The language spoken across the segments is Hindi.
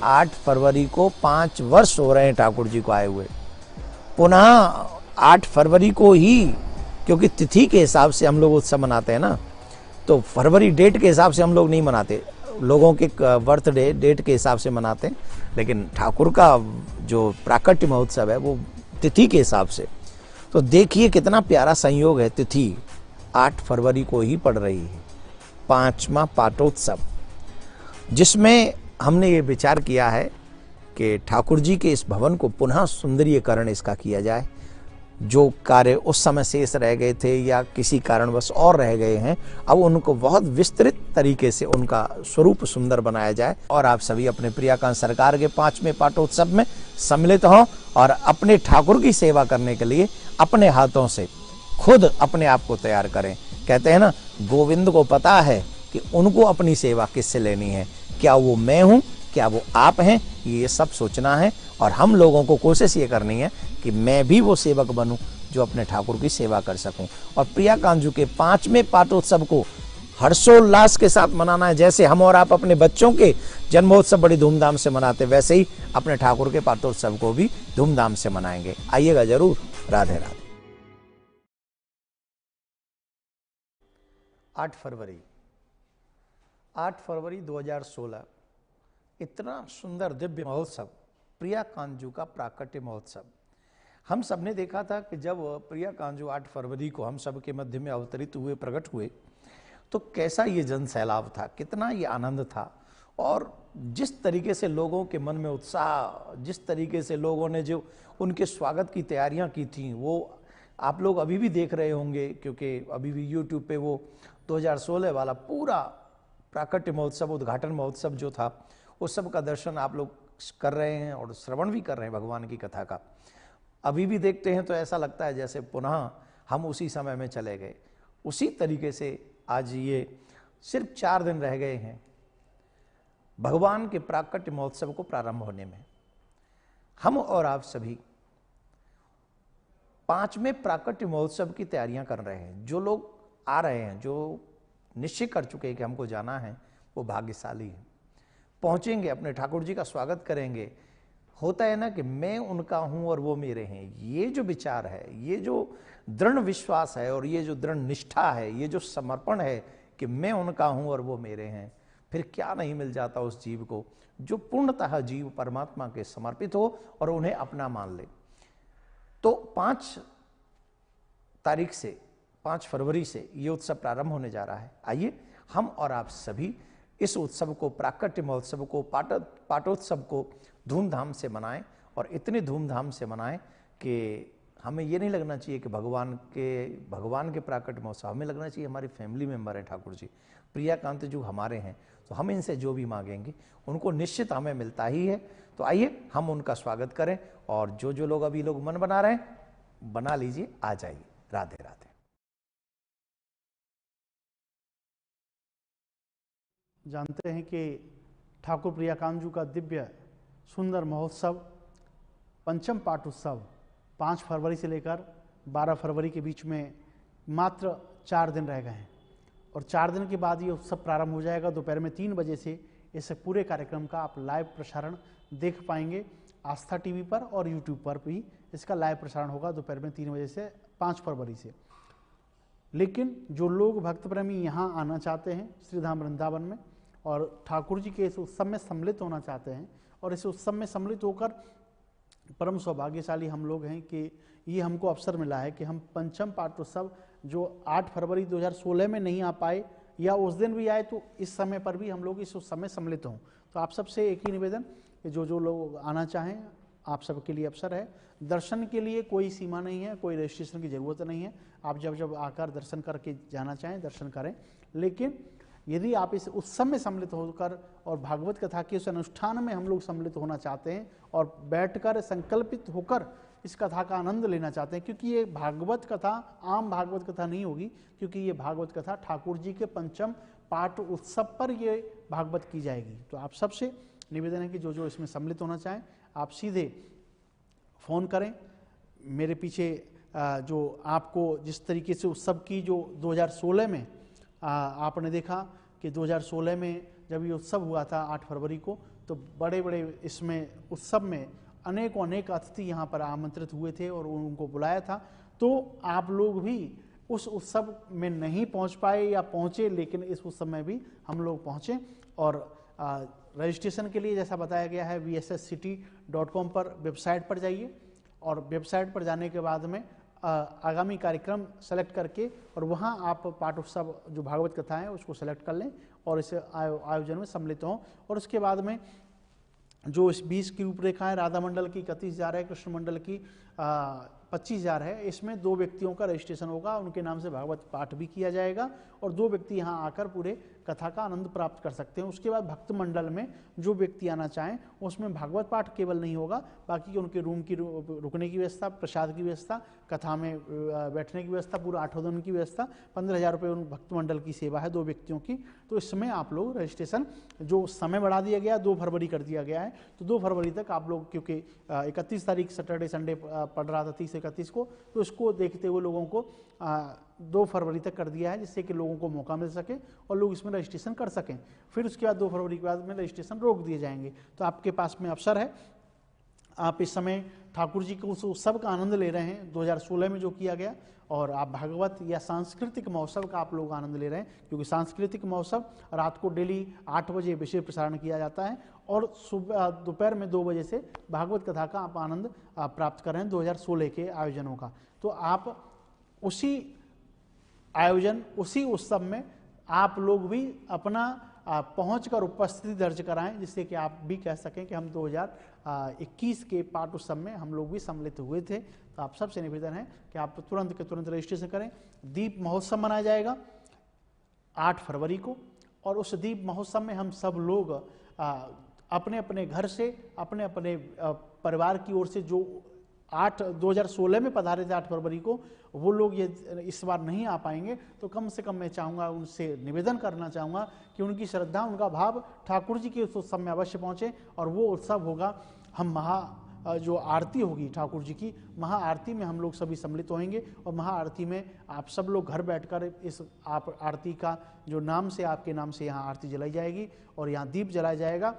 8 फरवरी को 5 वर्ष हो रहे हैं ठाकुर जी को आए हुए। पुनः 8 फरवरी को ही, क्योंकि तिथि के हिसाब से हम लोग उत्सव मनाते हैं ना, तो फरवरी डेट के हिसाब से हम लोग नहीं मनाते, लोगों के बर्थडे डेट के हिसाब से मनाते हैं, लेकिन ठाकुर का जो प्राकट्य महोत्सव है वो तिथि के हिसाब से। तो देखिए कितना प्यारा संयोग है, तिथि 8 फरवरी को ही पड़ रही है, 5वां पाटोत्सव, जिसमें हमने ये विचार किया है कि ठाकुर जी के इस भवन को पुनः सुंदरीकरण इसका किया जाए। जो कार्य उस समय शेष रह गए थे या किसी कारणवश और रह गए हैं, अब उनको बहुत विस्तृत तरीके से उनका स्वरूप सुंदर बनाया जाए। और आप सभी अपने प्रियाकांत सरकार के 5वें पाटोत्सव में सम्मिलित हों और अपने ठाकुर की सेवा करने के लिए अपने हाथों से खुद अपने आप को तैयार करें। कहते हैं ना, गोविंद को पता है कि उनको अपनी सेवा किससे लेनी है, क्या वो मैं हूं, क्या वो आप हैं, ये सब सोचना है। और हम लोगों को कोशिश ये करनी है कि मैं भी वो सेवक बनूं जो अपने ठाकुर की सेवा कर सकूं। और प्रियाकांत जी के 5वें पाटोत्सव को हर्षोल्लास के साथ मनाना है। जैसे हम और आप अपने बच्चों के जन्मोत्सव बड़ी धूमधाम से मनाते, वैसे ही अपने ठाकुर के पाटोत्सव को भी धूमधाम से मनाएंगे। आइएगा जरूर। राधे राधे। 8 फरवरी 2016, इतना सुंदर दिव्य महोत्सव, प्रियाकांत जी का प्राकट्य महोत्सव। हम सब ने देखा था कि जब प्रियाकांत जी 8 फरवरी को हम सब के मध्य में अवतरित हुए, प्रकट हुए, तो कैसा ये जन सैलाब था, कितना ये आनंद था। और जिस तरीके से लोगों के मन में उत्साह, जिस तरीके से लोगों ने जो उनके स्वागत की तैयारियां की थी, वो आप लोग अभी भी देख रहे होंगे, क्योंकि अभी भी यूट्यूब पे वो 2016 वाला पूरा प्राकट्य महोत्सव, उद्घाटन महोत्सव जो था, उस सब का दर्शन आप लोग कर रहे हैं और श्रवण भी कर रहे हैं भगवान की कथा का। अभी भी देखते हैं तो ऐसा लगता है जैसे पुनः हम उसी समय में चले गए। उसी तरीके से आज ये सिर्फ 4 दिन रह गए हैं भगवान के प्राकट्य महोत्सव को प्रारंभ होने में। हम और आप सभी 5वें प्राकट्य महोत्सव की तैयारियां कर रहे हैं। जो लोग आ रहे हैं, जो निश्चय कर चुके हैं कि हमको जाना है, वो भाग्यशाली है, पहुंचेंगे, अपने ठाकुर जी का स्वागत करेंगे। होता है ना कि मैं उनका हूं और वो मेरे हैं, ये जो विचार है, ये जो दृढ़ विश्वास है और ये जो दृढ़ निष्ठा है, ये जो समर्पण है कि मैं उनका हूं और वो मेरे हैं, फिर क्या नहीं मिल जाता उस जीव को जो पूर्णतः जीव परमात्मा के समर्पित हो और उन्हें अपना मान ले। तो 5 तारीख से, 5 फरवरी से ये उत्सव प्रारंभ होने जा रहा है। आइए हम और आप सभी इस उत्सव को, प्राकट्य महोत्सव को, पाटोत्सव को धूमधाम से मनाएं। और इतनी धूमधाम से मनाएं कि हमें ये नहीं लगना चाहिए कि भगवान के प्राकट्य महोत्सव, हमें लगना चाहिए हमारी फैमिली मेंबर है ठाकुर जी, प्रियाकांत जो हमारे हैं, तो हम इनसे जो भी मांगेंगे उनको निश्चित हमें मिलता ही है। तो आइए हम उनका स्वागत करें। और जो लोग अभी लोग मन बना रहे हैं, बना लीजिए, आ जाइए। राधे राधे। जानते हैं कि ठाकुर प्रियाकांत जी का दिव्य सुंदर महोत्सव, पंचम पाटोत्सव 5 फरवरी से लेकर 12 फरवरी के बीच में मात्र 4 दिन रह गए हैं। और 4 दिन के बाद ये उत्सव प्रारंभ हो जाएगा। दोपहर में 3 बजे से इस पूरे कार्यक्रम का आप लाइव प्रसारण देख पाएंगे। आस्था टीवी पर और यूट्यूब पर भी इसका लाइव प्रसारण होगा दोपहर में 3 बजे से 5 फरवरी से। लेकिन जो लोग भक्त प्रेमी यहाँ आना चाहते हैं श्रीधाम वृंदावन में और ठाकुर जी के इस उत्सव में सम्मिलित होना चाहते हैं, और इस उत्सव में सम्मिलित होकर परम सौभाग्यशाली हम लोग हैं कि ये हमको अवसर मिला है कि हम पंचम पाटोत्सव जो 8 फरवरी 2016 में नहीं आ पाए या उस दिन भी आए, तो इस समय पर भी हम लोग इस उत्सव में सम्मिलित हों। तो आप सबसे एक ही निवेदन कि जो लोग आना चाहें, आप सबके लिए अवसर है। दर्शन के लिए कोई सीमा नहीं है, कोई रजिस्ट्रेशन की ज़रूरत नहीं है। आप जब आकर दर्शन करके जाना चाहें दर्शन करें। लेकिन यदि आप इस उत्सव में सम्मिलित होकर और भागवत कथा के उस अनुष्ठान में हम लोग सम्मिलित होना चाहते हैं और बैठकर संकल्पित होकर इस कथा का आनंद लेना चाहते हैं, क्योंकि ये भागवत कथा आम भागवत कथा नहीं होगी, क्योंकि ये भागवत कथा ठाकुर जी के पंचम पाठ उत्सव पर ये भागवत की जाएगी। तो आप सबसे निवेदन है कि जो इसमें सम्मिलित होना चाहें, आप सीधे फ़ोन करें। मेरे पीछे जो आपको जिस तरीके से उत्सव की जो 2016 में आपने देखा कि 2016 में जब ये उत्सव हुआ था 8 फरवरी को, तो बड़े बड़े इसमें उत्सव में अनेकों अनेक अतिथि यहाँ पर आमंत्रित हुए थे और उनको बुलाया था। तो आप लोग भी उस उत्सव में नहीं पहुँच पाए या पहुँचे, लेकिन इस उत्सव में भी हम लोग पहुँचे। और रजिस्ट्रेशन के लिए जैसा बताया गया है vsscity.com पर वेबसाइट पर जाइए और वेबसाइट पर जाने के बाद में आगामी कार्यक्रम सेलेक्ट करके और वहाँ आप पाठ उत्सव जो भागवत कथा है उसको सेलेक्ट कर लें और इस आयोजन में सम्मिलित हों। और उसके बाद में जो इस 20 की रूपरेखाएं राधा मंडल की 31,000 है, कृष्ण मंडल की 25,000 है, इसमें 2 व्यक्तियों का रजिस्ट्रेशन होगा, उनके नाम से भागवत पाठ भी किया जाएगा और 2 व्यक्ति यहाँ आकर पूरे कथा का आनंद प्राप्त कर सकते हैं। उसके बाद भक्त मंडल में जो व्यक्ति आना चाहें उसमें भागवत पाठ केवल नहीं होगा, बाकी उनके रूम की रुकने की व्यवस्था, प्रसाद की व्यवस्था, कथा में बैठने की व्यवस्था, पूरा 8 दिन की व्यवस्था, 15,000 रुपये उन भक्त मंडल की सेवा है 2 व्यक्तियों की। तो इसमें आप लोग रजिस्ट्रेशन जो समय बढ़ा दिया गया 2 फरवरी कर दिया गया है, तो 2 फरवरी तक आप लोग, क्योंकि 31 तारीख सैटरडे संडे पड़ रहा था 30-31 को, तो इसको देखते हुए लोगों को 2 फरवरी तक कर दिया है, जिससे कि लोगों को मौका मिल सके और लोग इसमें रजिस्ट्रेशन कर सकें। फिर उसके बाद 2 फरवरी के बाद में रजिस्ट्रेशन रोक दिए जाएंगे। तो आपके पास में अवसर है, आप इस समय ठाकुर जी के उस उत्सव का आनंद ले रहे हैं 2016 में जो किया गया, और आप भागवत या सांस्कृतिक महोत्सव का आप लोग आनंद ले रहे हैं, क्योंकि सांस्कृतिक महोत्सव रात को डेली 8 बजे विशेष प्रसारण किया जाता है और सुबह दोपहर में 2 बजे से भागवत कथा का आप आनंद प्राप्त कर रहे हैं 2016 के आयोजनों का। तो आप उसी आयोजन, उसी उत्सव में आप लोग भी अपना पहुँच कर उपस्थिति दर्ज कराएं, जिससे कि आप भी कह सकें कि हम 2021 के पाठ उत्सव में हम लोग भी सम्मिलित हुए थे। तो आप सबसे निवेदन है कि आप तुरंत के तुरंत रजिस्ट्रेशन करें। दीप महोत्सव मनाया जाएगा 8 फरवरी को, और उस दीप महोत्सव में हम सब लोग अपने अपने घर से, अपने अपने परिवार की ओर से जो 2016 में पधारे थे 8 फरवरी को, वो लोग ये इस बार नहीं आ पाएंगे, तो कम से कम मैं चाहूँगा, उनसे निवेदन करना चाहूँगा कि उनकी श्रद्धा, उनका भाव ठाकुर जी के उस उत्सव में अवश्य पहुँचे। और वो उत्सव होगा, हम जो आरती होगी ठाकुर जी की, महाआरती में हम लोग सभी सम्मिलित होंगे और महाआरती में आप सब लोग घर बैठकर इस आप आरती का जो नाम से, आपके नाम से यहाँ आरती जलाई जाएगी और यहाँ दीप जलाया जाएगा।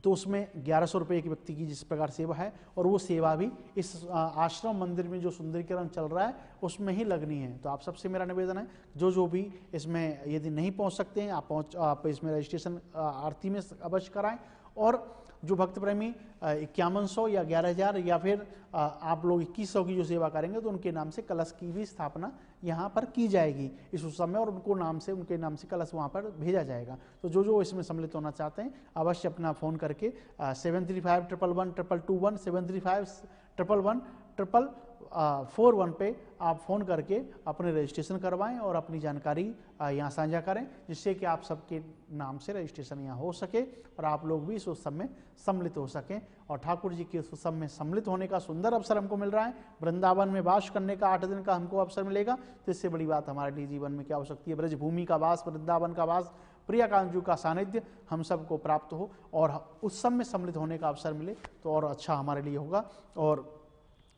तो उसमें 1100 रुपये की व्यक्ति की जिस प्रकार सेवा है, और वो सेवा भी इस आश्रम मंदिर में जो सुंदरीकरण चल रहा है उसमें ही लगनी है। तो आप सबसे मेरा निवेदन है, जो भी इसमें यदि नहीं पहुंच सकते हैं, आप इसमें रजिस्ट्रेशन आरती में अवश्य कराएं। और जो भक्त प्रेमी 5100 या 11,000 या फिर आप लोग 2100 की जो सेवा करेंगे, तो उनके नाम से कलश की भी स्थापना यहाँ पर की जाएगी इस उत्सव में, और उनके नाम से कलश वहाँ पर भेजा जाएगा। तो जो इसमें सम्मिलित होना चाहते हैं अवश्य अपना फ़ोन करके 735111121 735111141 पे आप फ़ोन करके अपने रजिस्ट्रेशन करवाएं और अपनी जानकारी यहाँ साझा करें, जिससे कि आप सबके नाम से रजिस्ट्रेशन यहाँ हो सके और आप लोग भी इस उत्सव में सम्मिलित हो सकें। और ठाकुर जी के इस उत्सव में सम्मिलित होने का सुंदर अवसर हमको मिल रहा है। वृंदावन में वास करने का 8 दिन का हमको अवसर मिलेगा, तो इससे बड़ी बात हमारे लिए जीवन में क्या हो सकती है। ब्रजभूमि का वास, वृंदावन का वास, प्रियकांत का सानिध्य हम सबको प्राप्त हो और उत्सव में सम्मिलित होने का अवसर मिले, तो और अच्छा हमारे लिए होगा। और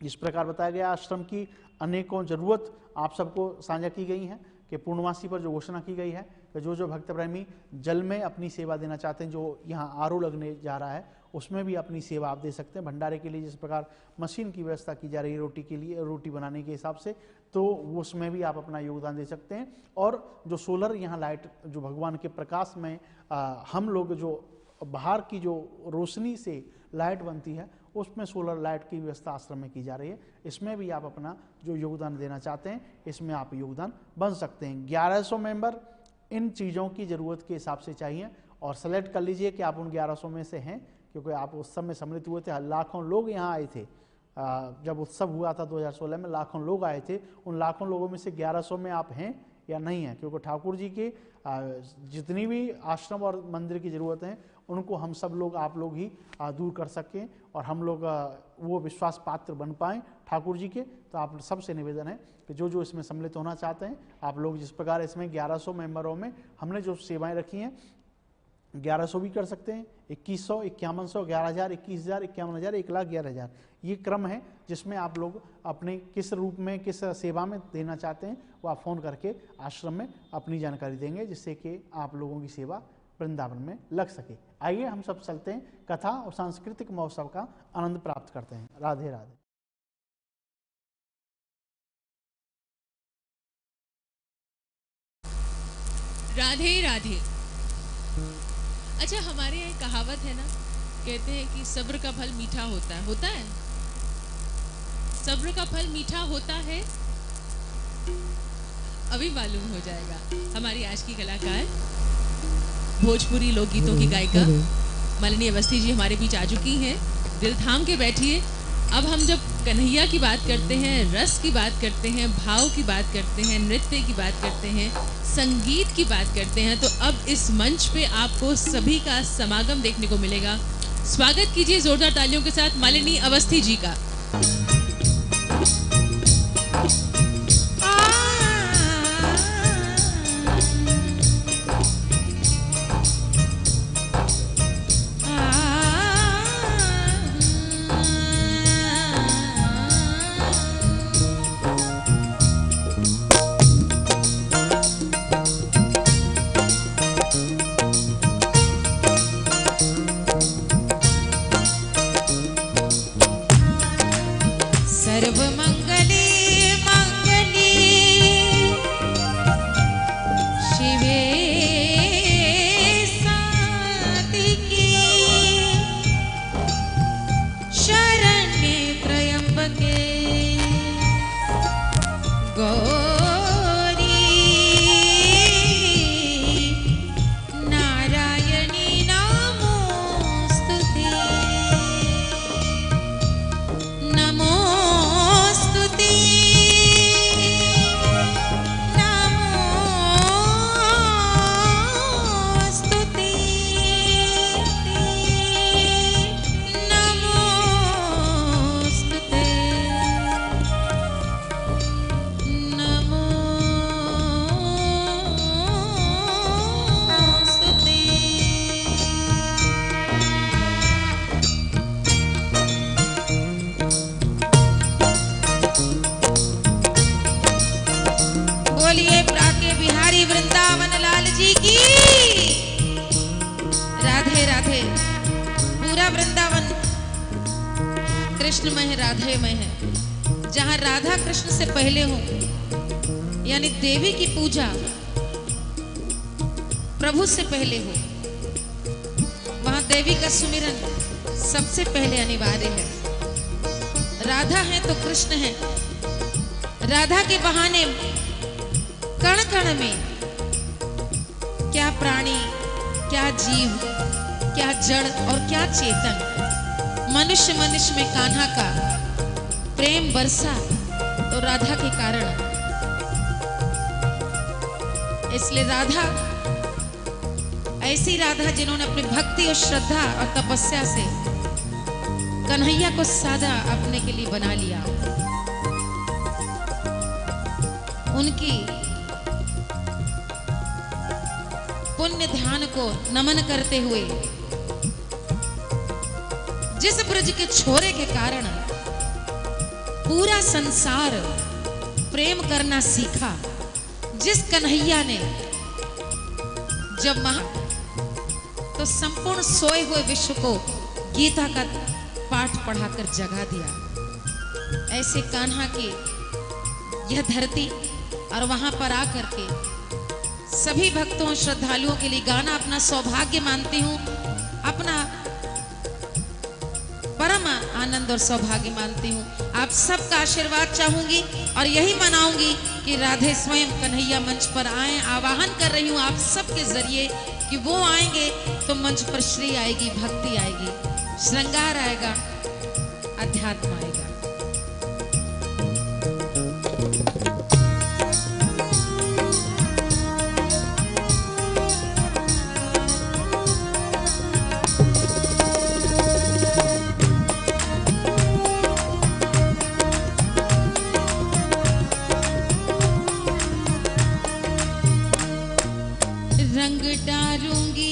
इस प्रकार बताया गया, आश्रम की अनेकों जरूरत आप सबको साझा की गई हैं कि पूर्णमासी पर जो घोषणा की गई है कि जो भक्त प्रेमी जल में अपनी सेवा देना चाहते हैं, जो यहाँ आरओ लगने जा रहा है उसमें भी अपनी सेवा आप दे सकते हैं। भंडारे के लिए जिस प्रकार मशीन की व्यवस्था की जा रही है रोटी के लिए, रोटी बनाने के हिसाब से, तो उसमें भी आप अपना योगदान दे सकते हैं। और जो सोलर यहाँ लाइट, जो भगवान के प्रकाश में हम लोग जो बाहर की जो रोशनी से लाइट बनती है, उसमें सोलर लाइट की व्यवस्था आश्रम में की जा रही है। इसमें भी आप अपना जो योगदान देना चाहते हैं, इसमें आप योगदान बन सकते हैं। 1100 मेंबर इन चीज़ों की ज़रूरत के हिसाब से चाहिए, और सेलेक्ट कर लीजिए कि आप उन 1100 में से हैं, क्योंकि आप उत्सव में सम्मिलित हुए थे। लाखों लोग यहाँ आए थे, जब उत्सव हुआ था 2016 में लाखों लोग आए थे। उन लाखों लोगों में से 1100 में आप हैं या नहीं हैं, क्योंकि ठाकुर जी के जितनी भी आश्रम और मंदिर की ज़रूरत है उनको हम सब लोग, आप लोग ही दूर कर सकें और हम लोग वो विश्वास पात्र बन पाएँ ठाकुर जी के। तो आप सबसे निवेदन है कि जो इसमें सम्मिलित होना चाहते हैं, आप लोग जिस प्रकार इसमें 1100 मेंबरों में हमने जो सेवाएं रखी हैं, 1100 भी कर सकते हैं, 2100, 5100, 11,000, 21,000, 51,000, 1,11,000, ये क्रम है जिसमें आप लोग अपने किस रूप में, किस सेवा में देना चाहते हैं, वो आप फ़ोन करके आश्रम में अपनी जानकारी देंगे, जिससे कि आप लोगों की सेवा वृंदावन में लग सके। आइए हम सब चलते हैं, कथा और सांस्कृतिक महोत्सव का आनंद प्राप्त करते हैं। राधे राधे। राधे राधे। अच्छा, हमारे यहाँ कहावत है ना, कहते हैं कि सब्र का फल मीठा होता है। होता है? सब्र का फल मीठा होता है, अभी मालूम हो जाएगा। हमारी आज की कलाकार, भोजपुरी लोकगीतों की गायिका मालिनी अवस्थी जी हमारे बीच आ चुकी हैं। दिल थाम के बैठिए। अब हम जब कन्हैया की बात करते हैं, रस की बात करते हैं, भाव की बात करते हैं, नृत्य की बात करते हैं, संगीत की बात करते हैं, तो अब इस मंच पे आपको सभी का समागम देखने को मिलेगा। स्वागत कीजिए जोरदार तालियों के साथ मालिनी अवस्थी जी का। कृष्णमय है, राधेमय है। जहां राधा कृष्ण से पहले हो, यानी देवी की पूजा प्रभु से पहले हो, वहां देवी का सुमिरन सबसे पहले अनिवार्य है। राधा है तो कृष्ण है। राधा के बहाने कण कण में क्या प्राणी, क्या जीव, क्या जड़ और क्या चेतन, मनुष्य मनुष्य में कान्हा का प्रेम बरसा तो राधा के कारण। इसलिए राधा, ऐसी राधा जिन्होंने अपनी भक्ति और श्रद्धा और तपस्या से कन्हैया को सादा अपने के लिए बना लिया, उनकी पुण्य ध्यान को नमन करते हुए जिस ब्रज के छोरे के कारण पूरा संसार प्रेम करना सीखा, जिस कन्हैया ने जब तो संपूर्ण सोए हुए विश्व को गीता का पाठ पढ़ाकर जगा दिया, ऐसे कान्हा की यह धरती और वहां पर आकर के सभी भक्तों श्रद्धालुओं के लिए गाना अपना सौभाग्य मानती हूँ, अपना परम आनंद और सौभाग्य मानती हूँ। आप सबका आशीर्वाद चाहूंगी और यही मनाऊंगी कि राधे स्वयं कन्हैया मंच पर आए। आवाहन कर रही हूँ आप सबके जरिए कि वो आएंगे तो मंच पर श्री आएगी, भक्ति आएगी, श्रृंगार आएगा, अध्यात्म आएगा। रंग डालूंगी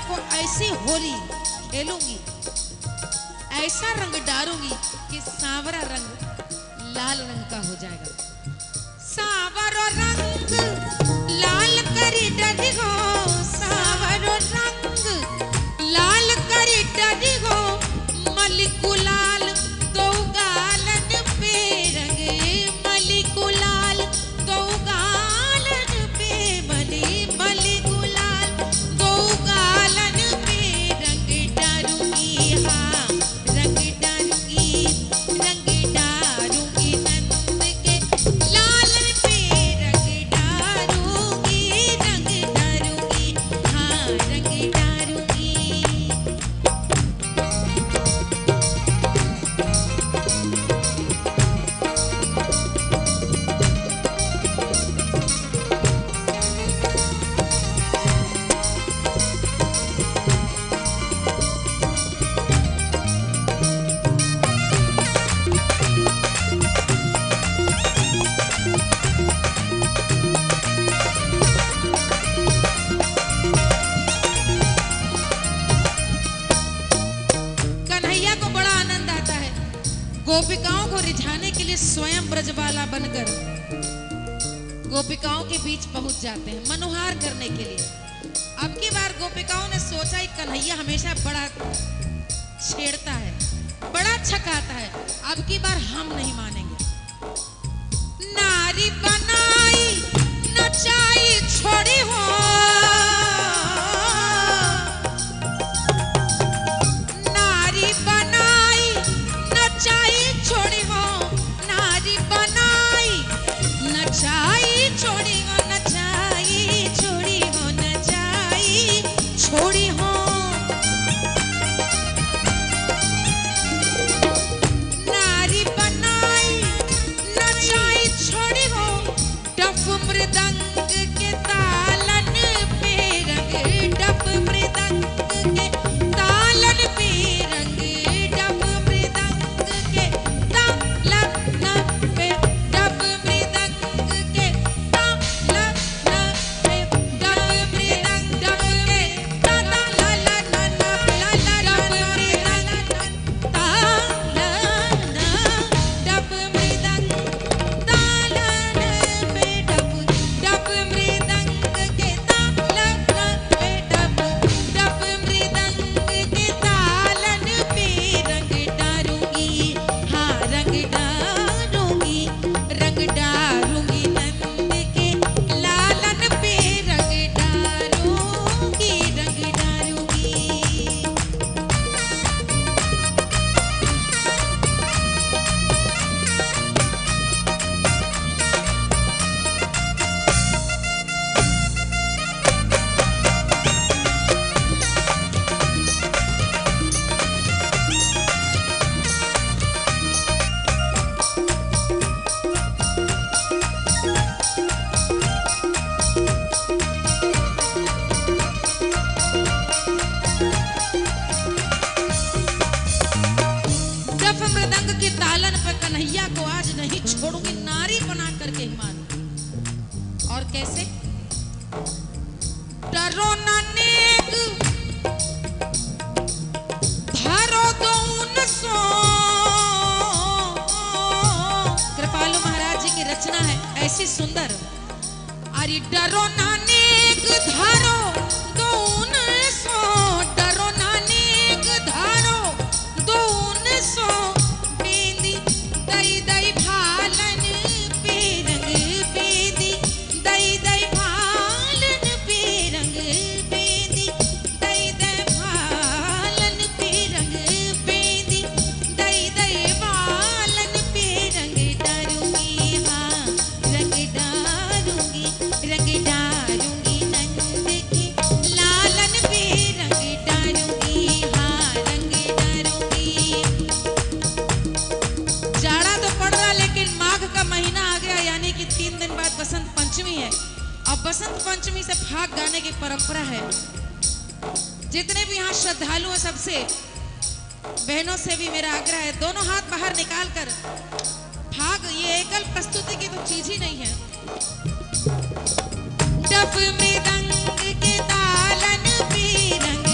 को ऐसी होली खेलूंगी, ऐसा रंग डालूंगी कि सांवरा रंग लाल रंग का हो जाएगा। सांवरो रंग लाल करी डरी हो, सांवरो रंग लाल करी डरी हो, मलिकुलाल दो गालन पे रंगे, मलिकुलाल दो गालन पे मलिकुलाल दो गालन पे रंग डालूंगी, हाँ रंग डालूंगी, रंग डालूंगी नंद के लालन पे रंग डालूंगी, हाँ रंग डालूंगी। कन्हैया को बड़ा आनंद आता है, गोपिकाओं को रिझाने के लिए स्वयं ब्रजबाला बनकर गोपिकाओं के बीच पहुंच जाते हैं मनोहार करने के लिए। अब की बार गोपिकाओं ने सोचा कि कन्हैया हमेशा बड़ा छेड़ता है, बड़ा छकाता है, अब की बार हम नहीं मानेंगे। नारी बनाई नचाई छोड़ी हो, नारी बनाई नचाई छोड़ी हो, नारी बनाई नचाई छोड़ी हो, नचाई छोड़ी हो, नचाई छोड़ी हो। नारी बनाई नचाई छोड़ी हो, डफ मृदंग के तालन पे रंग, डफ मृदंग के तालन पे रंग, डफ मृदंग के तालन पे, डफ मृदंग के तालन पे, डफ मृदंग के तालन डफ मृदंग तालन पे, डफ मृदंग के तालन पे, डफ मृदंग के तालन पे रंग डालूंगी, हाँ रंग डालूंगी, रंग डालूंगी नंद के लालन पे रंग डालूंगी, रंग डालूंगी। डफ मृदंग के तालन पर कन्हैया को आज नहीं छोड़ूंगी, नारी बना करके ही मारूंगी। और कैसे? डरो न नेक धरो दौन सो, कृपालु महाराज जी की रचना है ऐसी सुंदर। अरे डरो न नेक धरो दौन सो, डरो न नेक धरो दौन सो, बेंदी दई दई भालन पे रंग, बेंदी दई दई भालन पे रंग, बेंदी दई दई भालन पे रंग, बेंदी दई दई भालन पे रंग डालूंगी, हाँ रंग डालूंगी, रंग डालूंगी नंद के लालन पे रंग डालूंगी, हाँ रंग डालूंगी। जाड़ा तो पड़ रहा लेकिन माघ का महीना आ गया, यानी कि 3 दिन बाद बसंत पंचमी है। अब बसंत पंचमी से फाग गाने की परंपरा है। जितने भी यहाँ श्रद्धालु हैं सबसे बहनों से भी मेरा आग्रह है, दोनों हाथ बाहर निकाल कर फाग, ये एकल प्रस्तुति की तो चीज ही नहीं है। डफ मृदंग के तालन पे रंग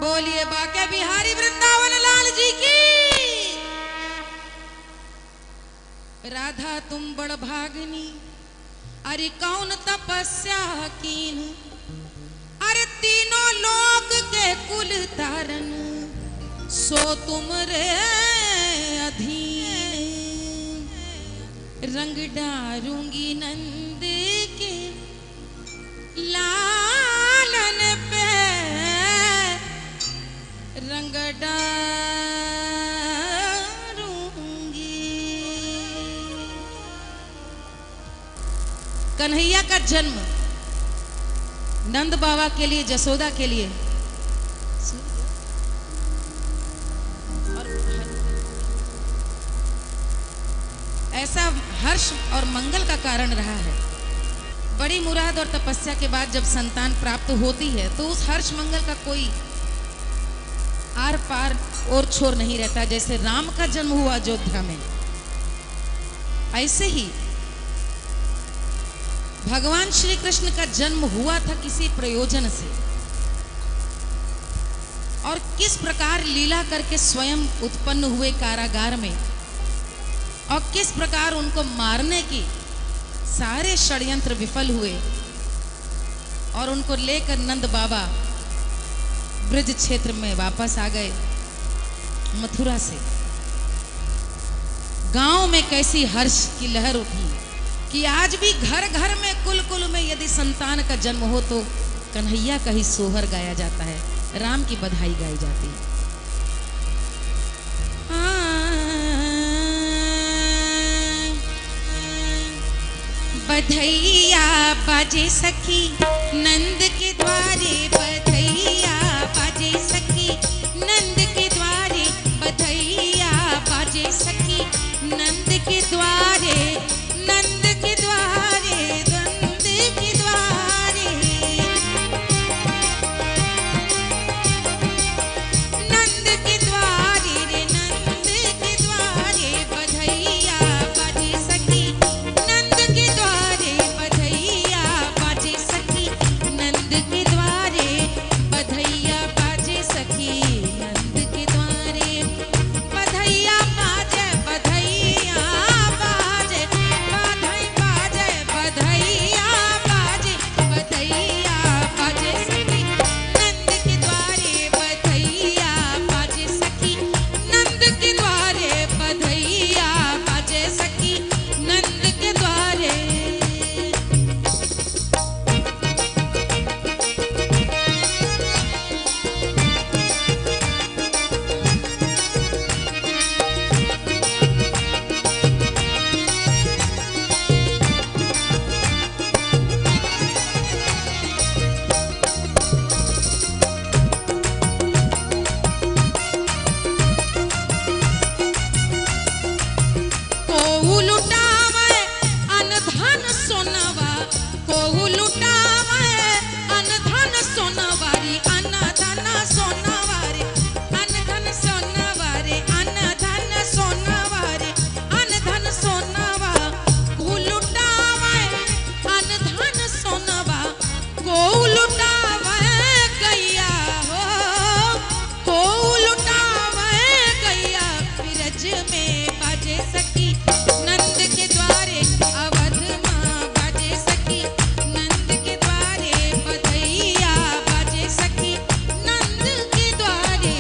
बोलिए बाके बिहारी वृंदावन लाल जी की। राधा तुम बड़ भागनी, अरे कौन तपस्या कीन, अरे तीनों लोक के कुल तारन, सो तुम रे अधीन। रंग डारूंगी नंद के लालन पे, रंग डारूंगी। कन्हैया का जन्म नंद बाबा के लिए, जसोदा के लिए ऐसा हर्ष और मंगल का कारण रहा है। बड़ी मुराद और तपस्या के बाद जब संतान प्राप्त होती है तो उस हर्ष मंगल का कोई आर पार और छोर नहीं रहता। जैसे राम का जन्म हुआ अयोध्या में, ऐसे ही भगवान श्री कृष्ण का जन्म हुआ था किसी प्रयोजन से, और किस प्रकार लीला करके स्वयं उत्पन्न हुए कारागार में, और किस प्रकार उनको मारने की सारे षड्यंत्र विफल हुए, और उनको लेकर नंद बाबा ब्रज क्षेत्र में वापस आ गए मथुरा से। गांव में कैसी हर्ष की लहर उठी कि आज भी घर घर में कुल कुल में यदि संतान का जन्म हो तो कन्हैया का ही सोहर गाया जाता है, राम की बधाई गाई जाती है। बधैया बाजे सखी नंद के द्वारे, बधैया बाजे सखी नंद के द्वारे, बधैया बाजे सखी नंद के द्वारे, नंद के द्वारे, नंद के द्वारे, नंद के द्वारे रे, नंद के द्वारे, बधैया बाजे सखी नंद के द्वारे, बधैया बाजे सखी नंद के द्वारे, बधैया बाजे सखी नंद के द्वारे, बधैया बाजे, बधैया बाजे, बधाई बाजे, बधैया बाजे, बधैया बाजे सखी नंद के द्वारे, बधैया बाजे सखी नंद के द्वारे, बधैया बाजे सखी नंद के द्वारे। कोहू लुटावे अनधन सोनवा, कोहू लुटावे अनधन सोनवारी, अनधन सोनवारी, अनधन सोनवारी, अनधन सोनवारी, अनधन सोनवा, कोहू लुटावे अनधन सोनवा, कोहू लुटावे गैया हो, कोहू लुटावे गैया, ब्रज में बाजे सखी नंद के द्वारे, अवध मां बाजे सखी नंद के द्वारे, बधैया बाजे सखी नंद के द्वारे।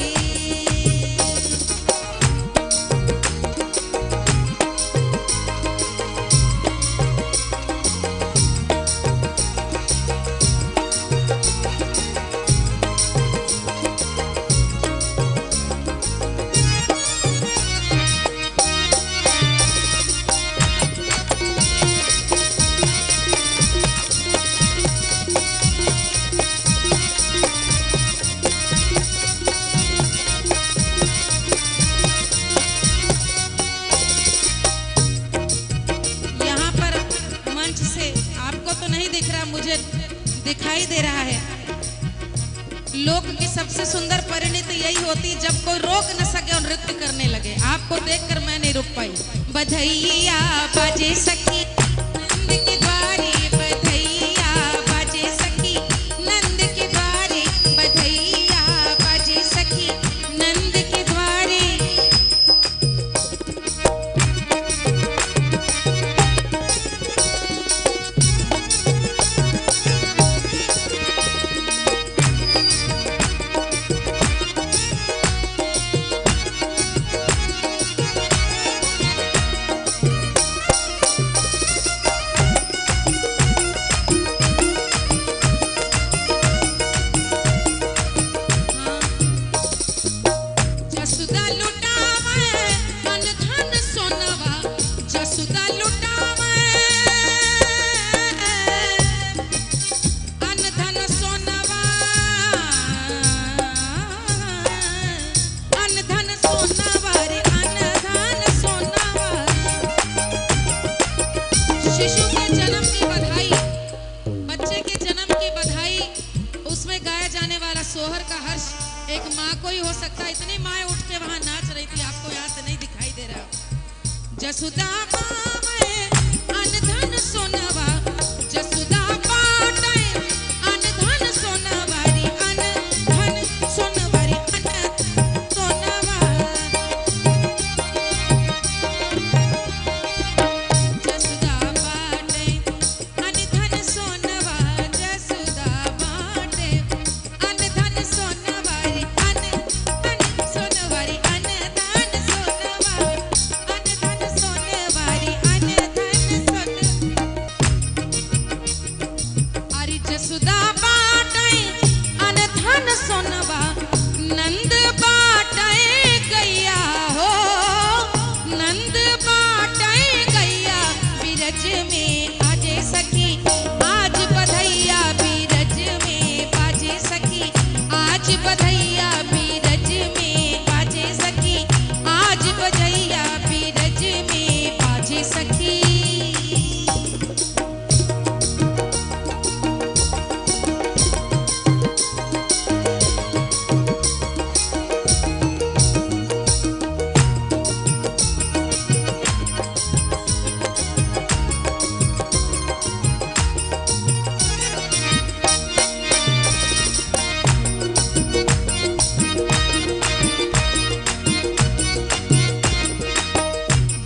यहाँ पर मंच से आपको तो नहीं दिख रहा, मुझे दिखाई दे रहा है। लोक की सबसे सुंदर परिणति यही होती जब कोई रोक न सके और नृत्य करने लगे। आपको देखकर मैं नहीं रुक पाई। बधैया बाजे सखी नंद के द्वारे, बधैया बाजे सखी नंद के द्वारे, बधैया बाजे सोहर का हर्ष एक माँ को ही हो सकता है। इतनी माँ उठ के वहां नाच रही थी, आपको यहाँ से नहीं दिखाई दे रहा। जसुदा पावे अन धन सोनावा, जसुदा पाटे अन धन सोनावारी, अन धन सोनावारी, अन सोनावा। जसुदा पाटे अन धन सोनावा, जसुदा पाटे अन धन सोनावारी, अन धन सोनावारी, अन धन सोनावारी, अन धन सोनावारी, अन धन सोन। अरे जसुदा बाटे अन धन सोनवा, नंद बाटे गैया हो, नंद बाटे गैया। बीरज में बाजे सखी आज बधैया, बीरज में बाजे सखी आज बधैया, बीरज में बाजे सखी आज बधैया, बीरज में बाजे सखी।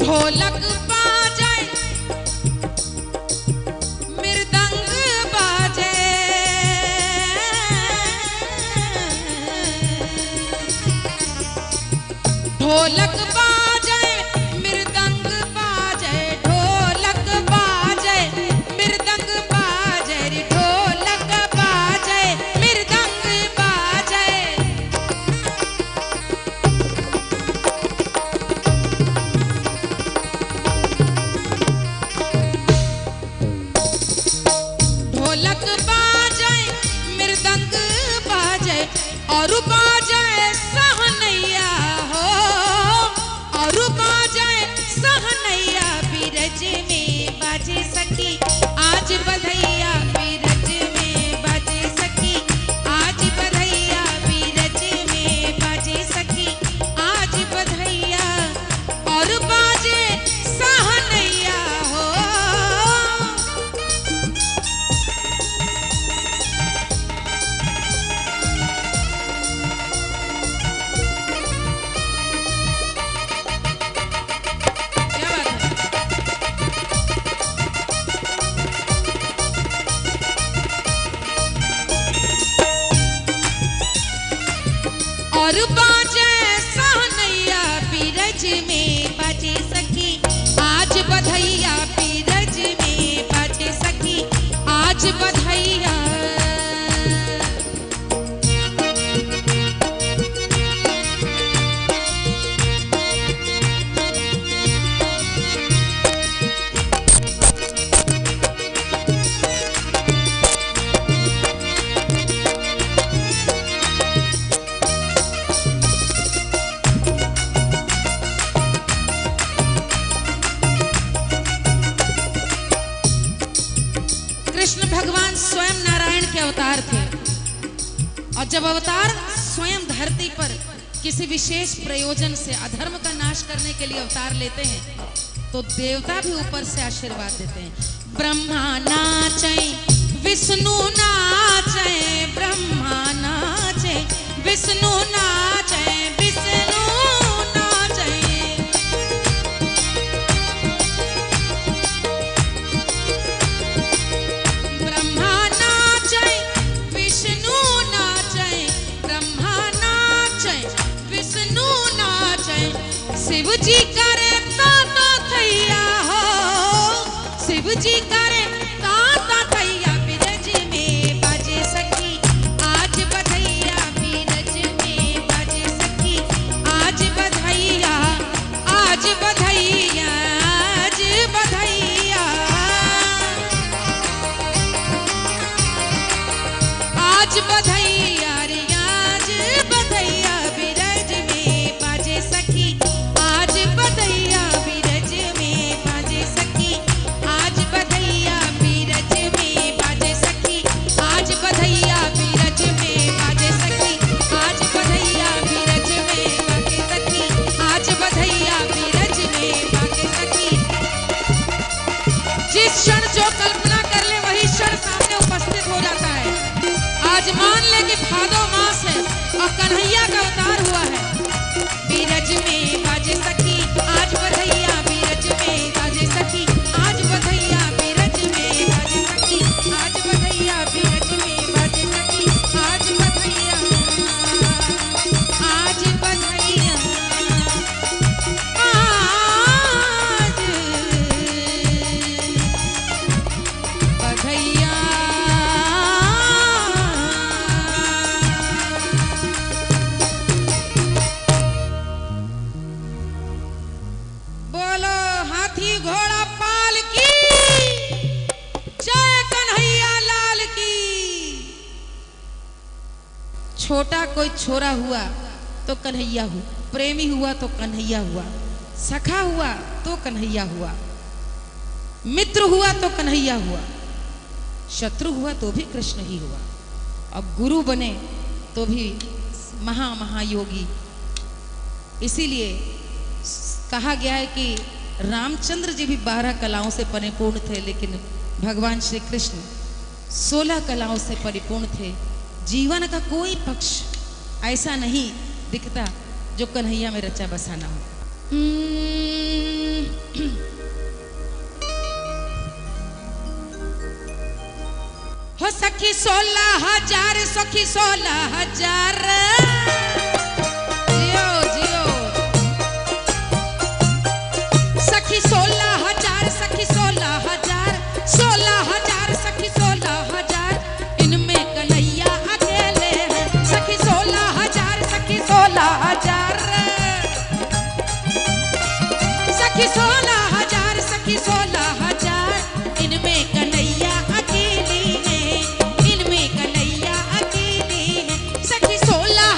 ढोलक बाजे मृदंग बाजे, ढोलक बाजे मृदंग बाजे, ढोलक बाजे मृदंग बाजे, रे ढोलक बाजे मृदंग बाजे। ढोलक बाजे मृदंग बाजे और बाजे सहनैया हो, और बाजे सहनैया। बीरज में बाजे सखी आज बधैया, बीरज में बाजे सखी आज बधैया, बीरज में बाजे सखी आज बधैया और बाजे सहनैया हो। क्या बात है? और बाजे सहनैया, बीरज में बाजे सखी आज बधैया, बीरज में बाजे सखी आज बधैया। कृष्ण भगवान स्वयं नारायण के अवतार थे, और जब अवतार स्वयं धरती पर किसी विशेष प्रयोजन से अधर्म का नाश करने के लिए अवतार लेते हैं, तो देवता भी ऊपर से आशीर्वाद देते हैं। ब्रह्मा नाचे विष्णु नाचे, ब्रह्मा नाचे विष्णु नाचे, विष्णु नाचे। ब्रह्मा नाचे विष्णु नाचे, ब्रह्मा नाचे विष्णु नाचे। शिव जी करे ताता थैया हो, शिव जी करे ताता थैया। बीरज में बाजे सखी आज बधैया, बीरज में बाजे सखी आज बधैया, आज बधैया, आज बधैया, आज बधैया, रे आज बधैया। बीरज में बाजे सखी आज बधैया। छोटा कोई छोरा हुआ तो कन्हैया हुआ, प्रेमी हुआ तो कन्हैया हुआ, सखा हुआ तो कन्हैया हुआ, मित्र हुआ तो कन्हैया हुआ, शत्रु हुआ तो भी कृष्ण ही हुआ, अब गुरु बने तो भी महायोगी। इसीलिए कहा गया है कि रामचंद्र जी भी 12 कलाओं से परिपूर्ण थे, लेकिन भगवान श्री कृष्ण 16 कलाओं से परिपूर्ण थे। जीवन का कोई पक्ष ऐसा नहीं दिखता जो कन्हैया में रचा बसा ना हो। हो सखी 16,000 सखी 16,000 जियो जियो सखी 16,000 सखी 16,000 16,000 सखी 16,000 इनमें कन्हैया अकेले हैं सखी 16,000 सखी 16,000 सखी 16,000 सखी 16,000 इनमें कन्हैया अकेली है, इनमें कन्हैया अकेली है सखी 16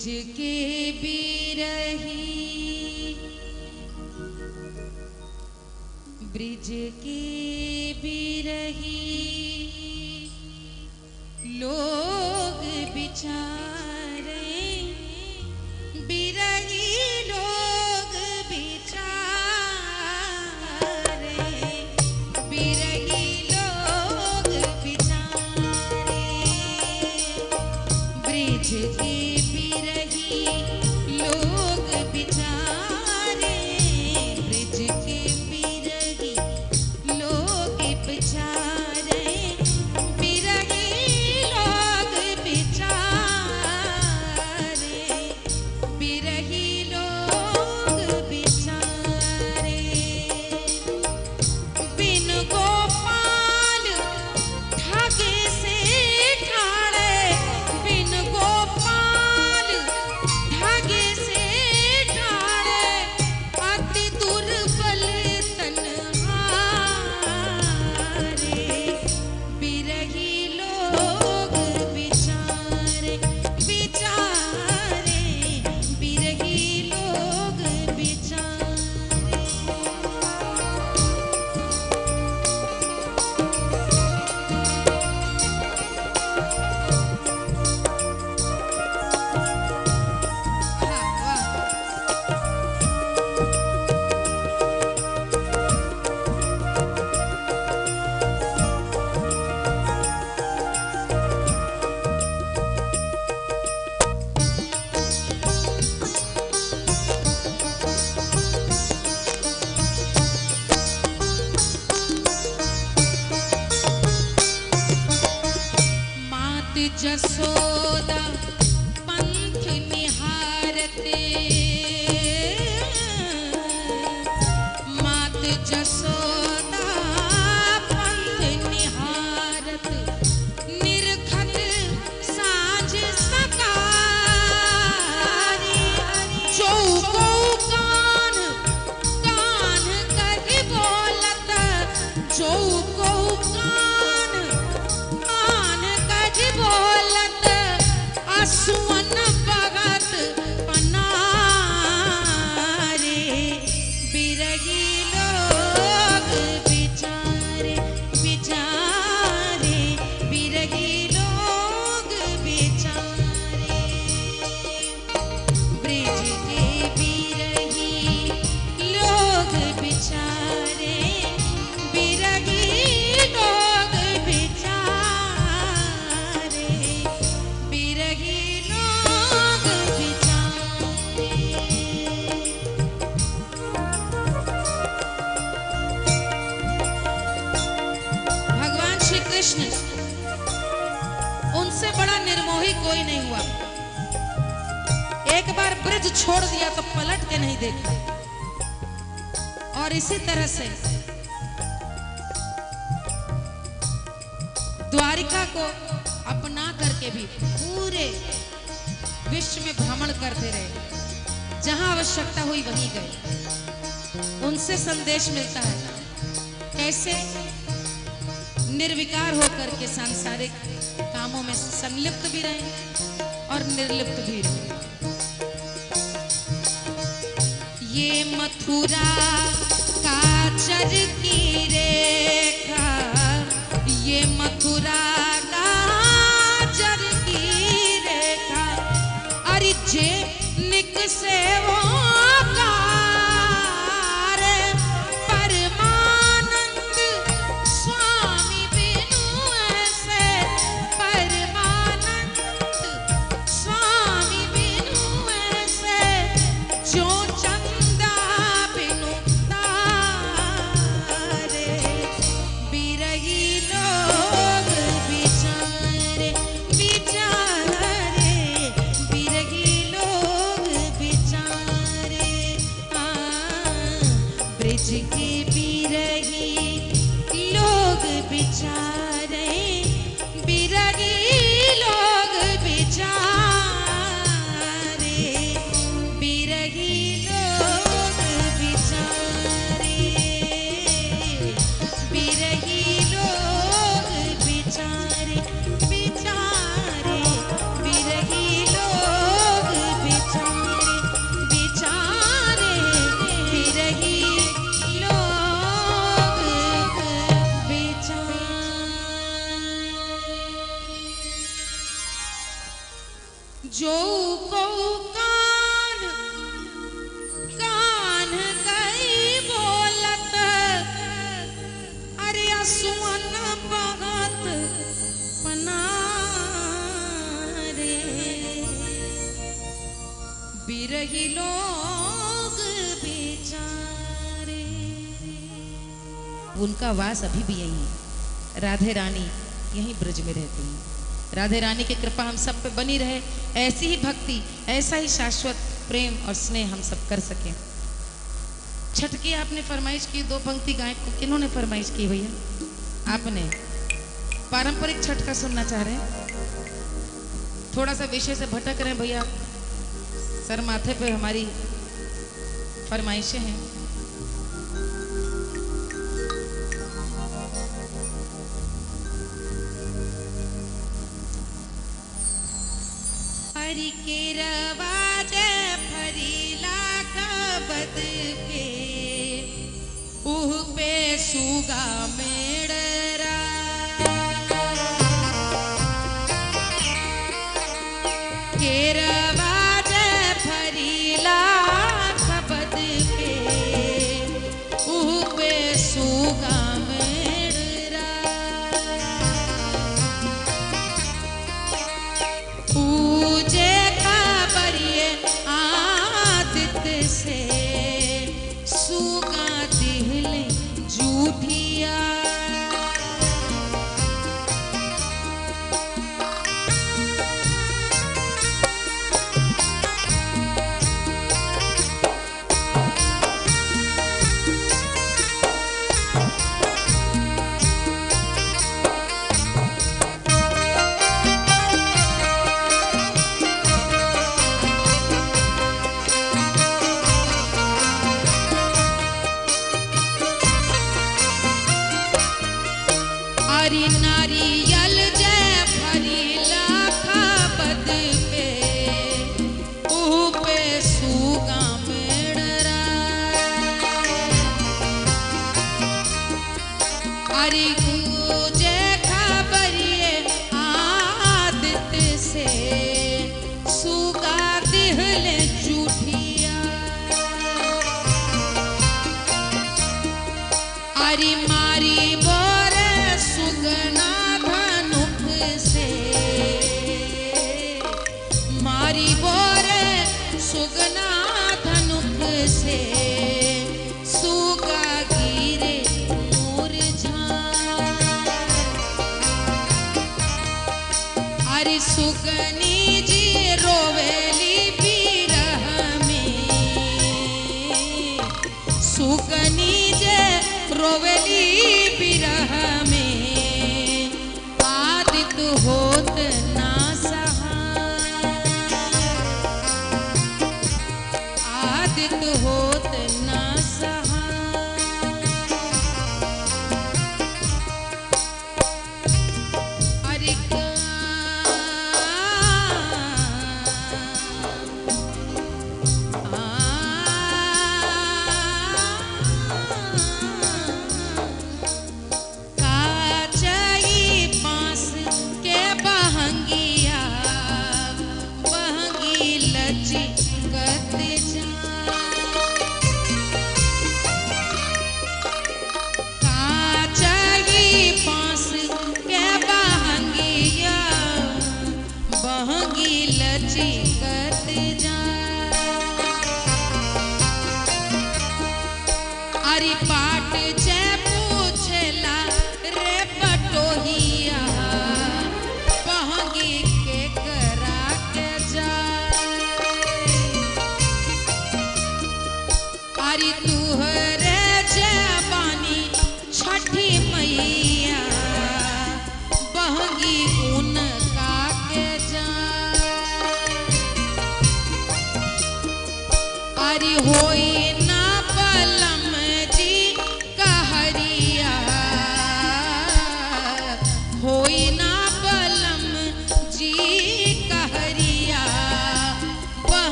ब्रिज के बिरही, ब्रिज के बिरही लोग बिचारे, बिरही लोग बिचारे, बिरही लोग बिचारे, ब्रिज के बिरही लोग बिचारे, ब्रिज के बिरही लोग बिचारे, बिरही लोग बिचारे, बिरही लोग बिचारे, बिन गोपाल धागे से ठाड़े, बिन गोपाल धागे से ठाड़े, अति दुर्बल तन्हारे, बिरही लोग बिचारे, बिचारे, बिरही लोग बिचारे। मात जसोदा पंथ निहारते, मात जसोदा पंथ निहारत, निरखत साँझ सकारी, चौको कान कान कर बोलत, चौको कान कान कज बोलत, असुवन भगत पनारे, बिरही लोग बिचारे, बिचारे, बिरही लोग बिचारे, ब्रिज के बिरही लोग बिचारे, बिरही लोग बिचारे, बिरही लोग बिचारे। भगवान श्री कृष्ण, उनसे बड़ा निर्मोही कोई नहीं हुआ। एक बार ब्रज छोड़ दिया तो पलट के नहीं देखा। और इसी तरह से द्वारिका को अपना करके भी पूरे विश्व में भ्रमण करते रहे, जहां आवश्यकता हुई वहीं गए। उनसे संदेश मिलता है कैसे निर्विकार होकर के सांसारिक कामों में संलिप्त भी रहे और निर्लिप्त भी रहे। ये मथुरा काचर की रेखा, ये मथुरा काचर की रेखा, अरे जे निक से वो कार, परमानंद स्वामी बिनु ऐसे, परमानंद स्वामी बिनु ऐसे, जो चंदा बिनु तारे, बिरही लोग बिचारे, बिचारे, बिरही लोग बिचारे, ब्रिज के बिरही लोग बिचारे, बिरही लोग बिचारे, बिरही लोग बिचारे, बिरही लोग बिचारे, बिचारे, बिरही लोग जो को कान कान गई बोलत, अरे असुअन बगत पनारे, बिरही लोग बेचारे। उनका वास अभी भी यही है। राधे रानी यहीं ब्रज में रहती हैं। राधे रानी की कृपा हम सब पे बनी रहे, ऐसी ही भक्ति, ऐसा ही शाश्वत प्रेम और स्नेह हम सब कर सकें। छठ की आपने फरमाइश की, 2 पंक्ति गायक को किन्होंने फरमाइश की भैया? आपने। पारंपरिक छठ का सुनना चाह रहे हैं? थोड़ा सा विषय से भटक रहे हैं भैया, सर माथे पे हमारी फरमाइशें हैं। हरि के रवाज फरीला कबद पे, उह पे सुगा मेड़रा, के रवाज फरीला कबद पे, उह पे सुगा मेड़रा, पूजे खबरिए आदित्य से, सुगा दिहले जूठिया, हरि नारियल जय फरीला खबद पे, उह पे सुगा मेड़रा, हरि गूंजे खबरिए आदित्य से, सुगा दिहले जूठिया, हरि मारी बोरे सुगना धनुख से, मारी बोरे सुगना धनुख से, सुगा गिरे मुरझा, हरि सुगनी जी रोवेली बिरह में, सुगनी जे रोवेली बिरह में, आदित्य होत ना सहाय, आदित्य होत ना सहाय, हरि काचई बांस के बहंगिया, बहंगी लचकत काचई बांस के बहंगिया, बहंगी लचकत हरि पाट जय पूछला रे पटोहिया, बहंगी के करा के जा, हरि तुहरे जबानी छठी मैया, बहंगी उनका के जा,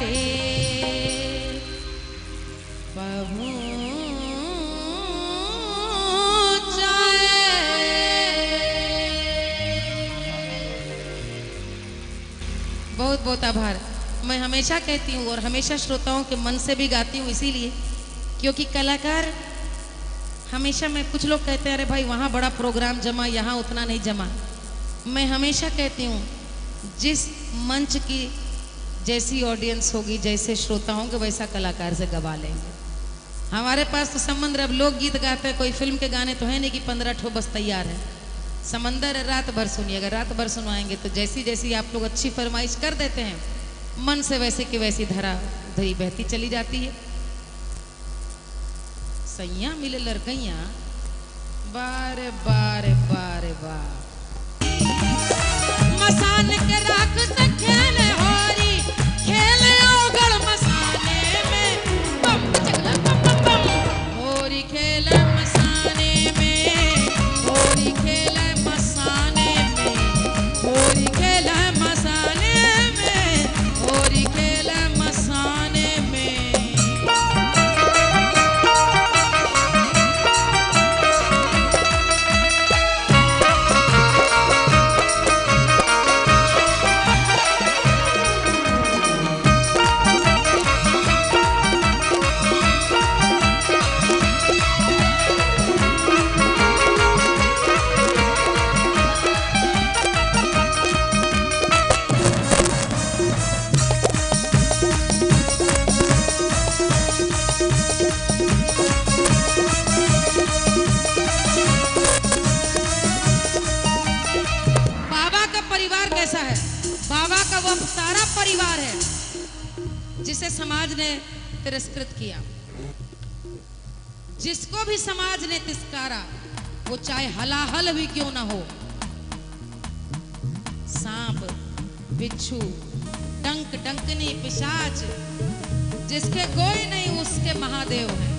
बाटे बहुत बहुत आभार। मैं हमेशा कहती हूँ और हमेशा श्रोताओं के मन से भी गाती हूँ, इसीलिए क्योंकि कलाकार हमेशा, मैं कुछ लोग कहते हैं अरे भाई वहाँ बड़ा प्रोग्राम जमा, यहाँ उतना नहीं जमा। मैं हमेशा कहती हूँ जिस मंच की जैसी ऑडियंस होगी, जैसे श्रोता होंगे, वैसा कलाकार से गवा लेंगे। हमारे पास तो समंदर, अब लोग गीत गाते हैं, कोई फिल्म के गाने तो है नहीं कि 15 ठो बस तैयार है। समंदर रात भर सुनिए, अगर रात भर सुनवाएंगे तो जैसी जैसी आप लोग अच्छी फरमाइश कर देते हैं, मन से वैसे की वैसी धारा दही बहती चली जाती है। सैया मिले लड़कैया बारे बारे बारे बार मसान के राख से खेले होरी, खेले ओगल मसाने में, बम चगला बम बम बम, होरी खेले मसाने में, होरी खेले मसाने में, होरी खेले मसाने में, होरी खेले मसाने में। सारा परिवार है जिसे समाज ने तिरस्कृत किया, जिसको भी समाज ने तिरस्कारा, वो चाहे हलाहल भी क्यों ना हो, सांप, बिच्छू, डंक डंकनी, पिशाच, जिसके कोई नहीं उसके महादेव हैं।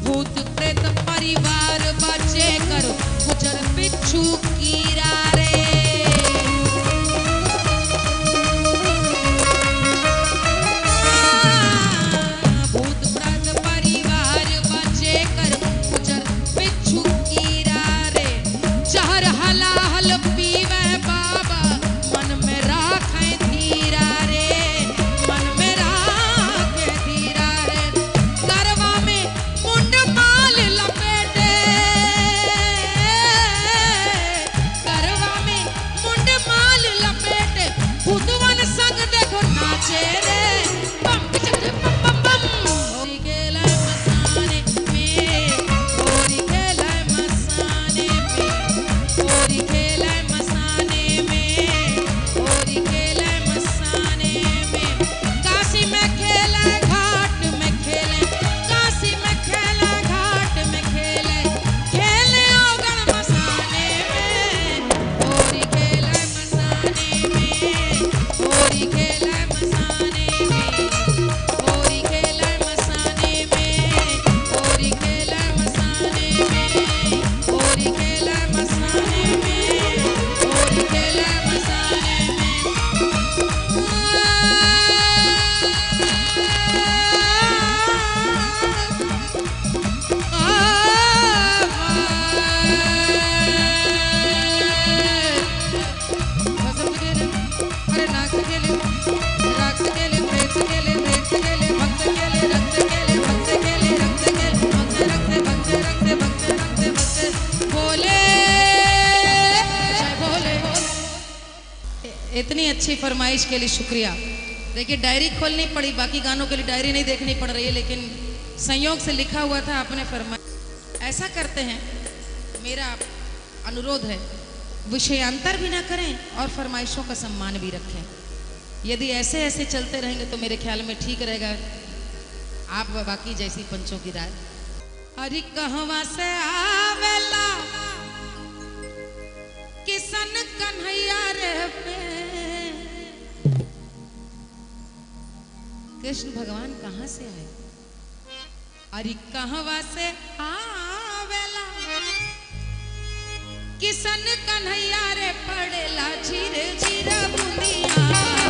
भूत प्रेत परिवार बचे करो, गुजर बिच्छू कीरा रे। इतनी अच्छी फरमाइश के लिए शुक्रिया। देखिए डायरी खोलनी पड़ी, बाकी गानों के लिए डायरी नहीं देखनी पड़ रही है, लेकिन संयोग से लिखा हुआ था आपने फरमाइश। ऐसा करते हैं, मेरा अनुरोध है, विषयांतर भी ना करें और फरमाइशों का सम्मान भी रखें। यदि ऐसे ऐसे चलते रहेंगे तो मेरे ख्याल में ठीक रहेगा। आप व बाकी जैसी पंचों की राय। अरे कहवा से आवेला किसन कन्हैया रे पे, कृष्ण भगवान कहाँ से आए? अरे कहवा से आवेला किसन कन्हैया रे, पड़ेला झीर झीर बुंदिया।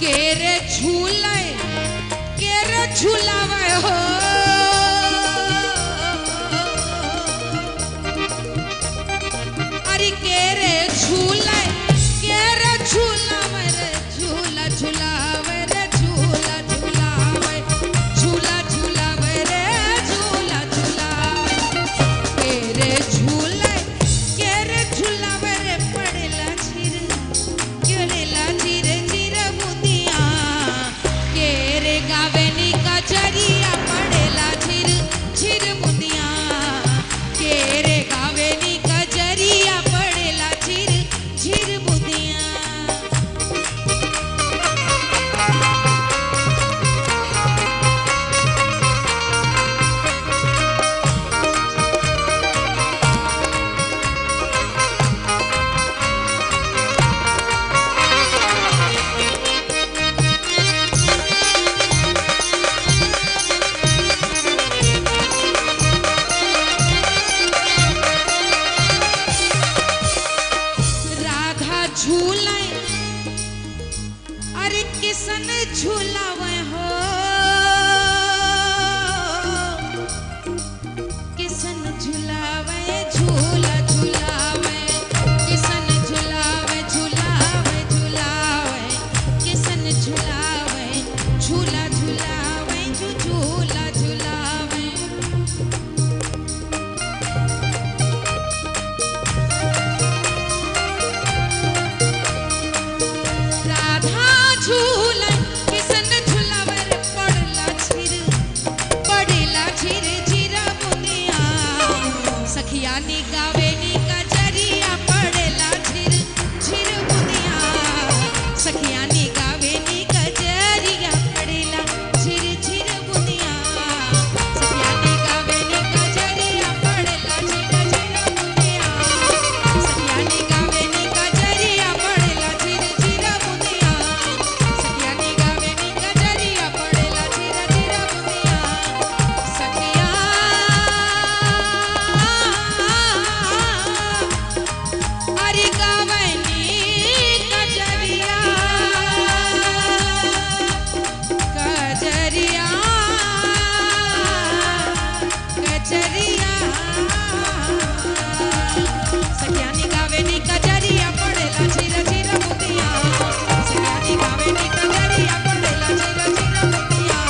केरे झूले केरे झूलावे हो अरे केरे झूले केरे झूलावे रे झूला झूलावे रे झूला झूलावे झूला झूलावे रे झूला झूलावे केरे झूले केरे झूलावे रे पड़ेला झिर केरेला झिर झिर बुदिया केरे गावे नी कजरिया पड़ेला झिर झिर बुदिया केरे गावे नी कजरिया पड़ेला झिर झिर बुदिया राधा झूले अरे किसन झूलावे हो किसन झूलावे झूला झूलावे किसन झूलावे झूलावे झूलावे किसन झूलावे झूला झूलावे झूला झूलावे राधा झूले किसन झूलावे रे पड़ेला झिर झिर बुनिया सखिया नी गावे नी कजरिया पड़ेला झिर झिर बुनिया सखिया नी गावे नी कजरिया पड़ेला झिर झिर बुनिया सखिया नी गावे नी कजरिया पड़ेला झिर झिर बुनिया सखिया नी गावे नी कजरिया पड़ेला झिर झिर बुनिया सखिया नी गावे नी कजरिया पड़ेला झिर झिर बुनिया सखिया अरे गावे नी कजरिया कजरिया कजरिया सखिया नी गावे नी कजरिया पड़ेला झिर झिर बुदिया सखिया नी गावे नी कजरिया पड़ेला झिर झिर बुदिया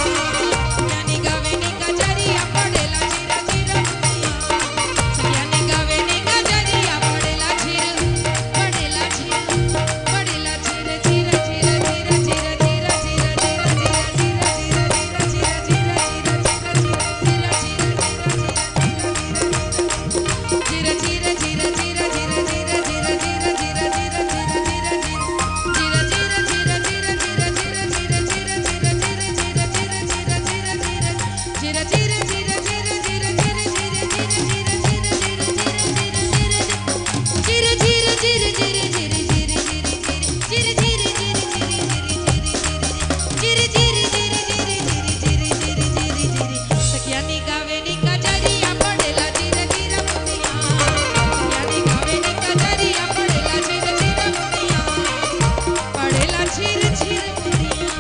सखिया नी गावे नी कजरिया पड़ेला झिर झिर बुदिया सखिया नी गावे नी कजरिया पड़ेला झिर पड़ेला झिर पड़ेला झिर झिर झिर झिर झिर झिर झिर सखिया नी गावे नी कजरिया पड़ेला झिर झिर बुनिया सखिया नी गावे नी कजरिया पड़ेला झिर झिर बुनिया पड़ेला झिर झिर बुनिया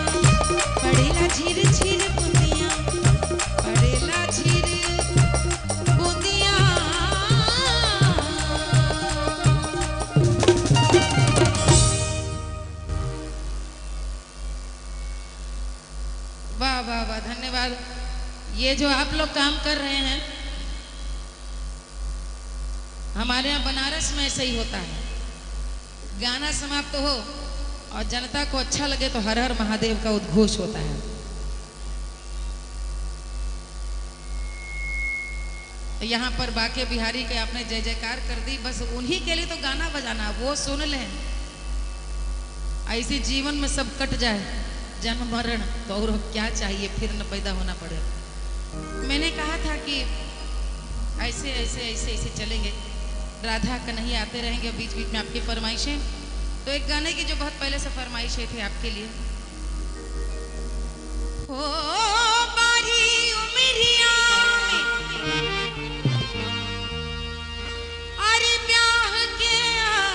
पड़ेला झिर झिर बुनिया पड़ेला झिर बुनिया वाह वाह वाह धन्यवाद। ये जो आप लोग काम कर रहे हैं हमारे यहाँ बनारस में ऐसा ही होता है। गाना समाप्त हो और जनता को अच्छा लगे तो हर हर महादेव का उद्घोष होता है। तो यहाँ पर बाके बिहारी के आपने जय जयकार कर दी, बस उन्हीं के लिए तो गाना बजाना, वो सुन लें। ऐसे जीवन में सब कट जाए, जन्म मरण, तो और क्या चाहिए, फिर न पैदा होना पड़े। मैंने कहा था कि ऐसे ऐसे ऐसे ऐसे चलेंगे, राधा कन्हैया आते रहेंगे, बीच बीच में आपकी फरमाइशें। तो एक गाने की जो बहुत पहले से फरमाइशें थे आपके लिए। ओ बारी उमरिया में अरे ब्याह के आई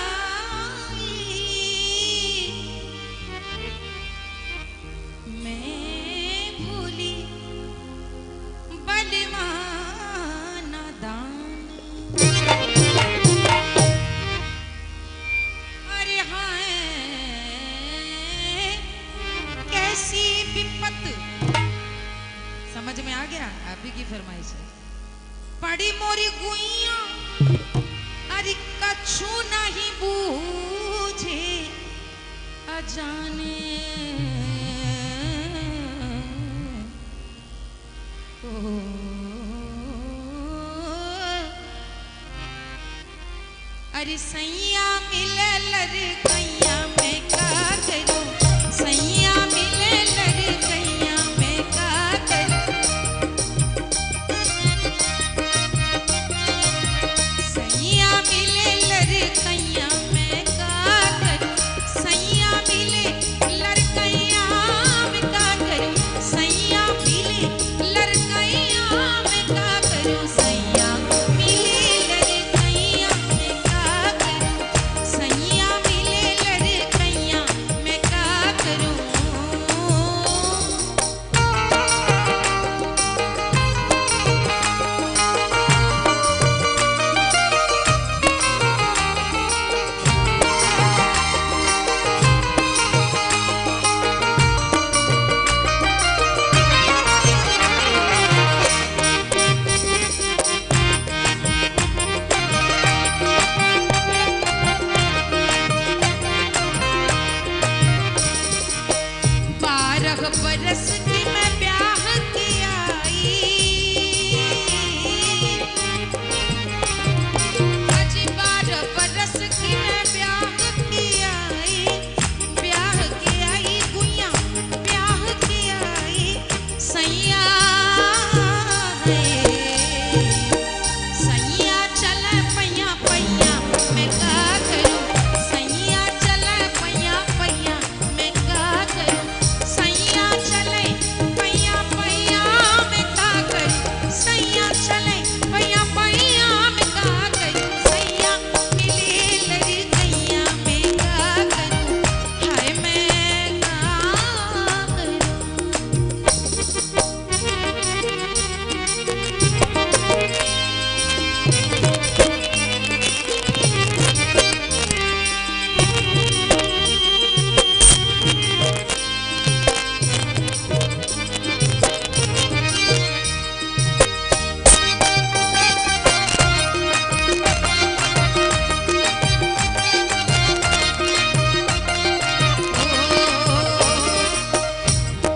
ऐसी विपत, समझ में आ गया? आप ही की फरमाइश है। पड़ी मोरी गुइया अरे कछु नहीं बूझे अजाने, अरे सैया मिले लड़कैया में का करूं, सैया मिले लड़कैया में का करूं, सैया मिले लड़कैया में का करूं, सैया मिले लड़कैया में का करूं, सैया मिले लड़कैया में का करूं, सैया मिले लड़कैया में का करूं, सैया मिले लड़कैया में का करूं। बारह बरस की मैं ब्याह की आई, अजी 12 बरस की मैं ब्याह की आई, ब्याह की आई गुइया ब्याह की आई, सैया है सैया चले पैया पैया मैं का करूं, सैया चले पैया पैया मैं का करूं, सैया चले पैया पैया में का करूं, सैया चले पैया पैया में का करूं, सैया मिले लड़कैया में का करूं, हाय मैं का करूं।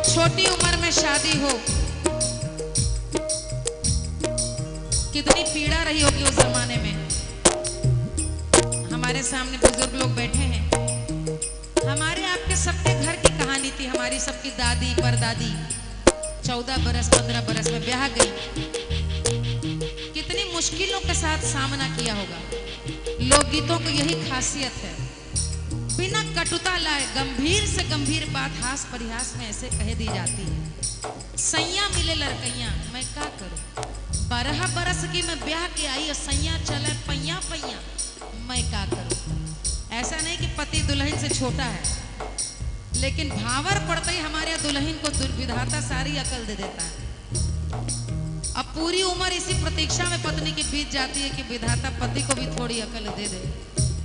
छोटी उम्र में शादी हो, कितनी पीड़ा रही होगी उस जमाने में। हमारे सामने बुजुर्ग लोग बैठे हैं, हमारे आपके सबके घर की कहानी थी। हमारी सबकी दादी परदादी 14 बरस 15 बरस में ब्याह गई, कितनी मुश्किलों के साथ सामना किया होगा। लोकगीतों की यही खासियत है, बिना कटुता लाए गंभीर से गंभीर बात हास परिहास में ऐसे कह दी जाती है। सैया मिले लड़कैया मैं का करूं, 12 बरस की मैं ब्याह के आई और सैया चले पैया पैया मैं का करूं। ऐसा नहीं कि पति दुल्हन से छोटा है, लेकिन भावर पड़ते ही हमारे दुल्हन को दुर्विधाता सारी अकल दे देता है। अब पूरी उम्र इसी प्रतीक्षा में पत्नी की बीत जाती है कि विधाता पति को भी थोड़ी अकल दे दे।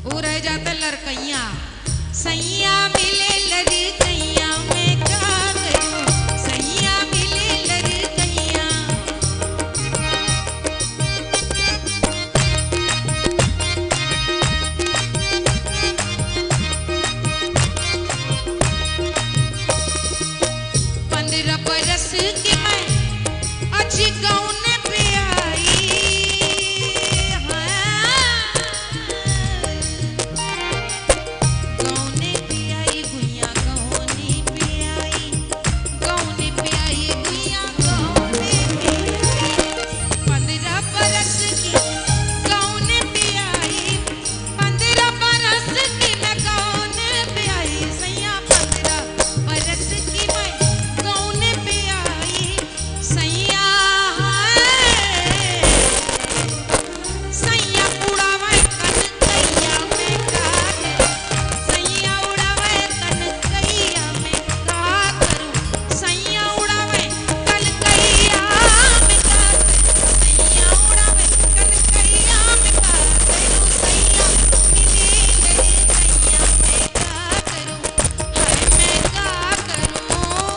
वो रह जाता लड़कैया, सैया मिले लड़कैया मैं का करूं, सैया मिले लड़कैया। पंद्रह बरस की मैं अजी गाँव पे आई, गौने पे आई गुइया गौने पे आई, गौने पे आई गुइया गौने पे आई। 15 बरस की गौने पे आई, 15 बरस की मैं गौने पे आई, सैया 15 बरस की मैं गौने पे आई, सैया सैया उड़ावे कनकैया में का करूं, सैया उड़ावे कनकैया में का करूं, सैया उड़ावे कनकैया में का करूं, सैया उड़ावे कनकैया में का करूं, सैया मिले लड़कैया में का करूं, हाय मैं का करूं।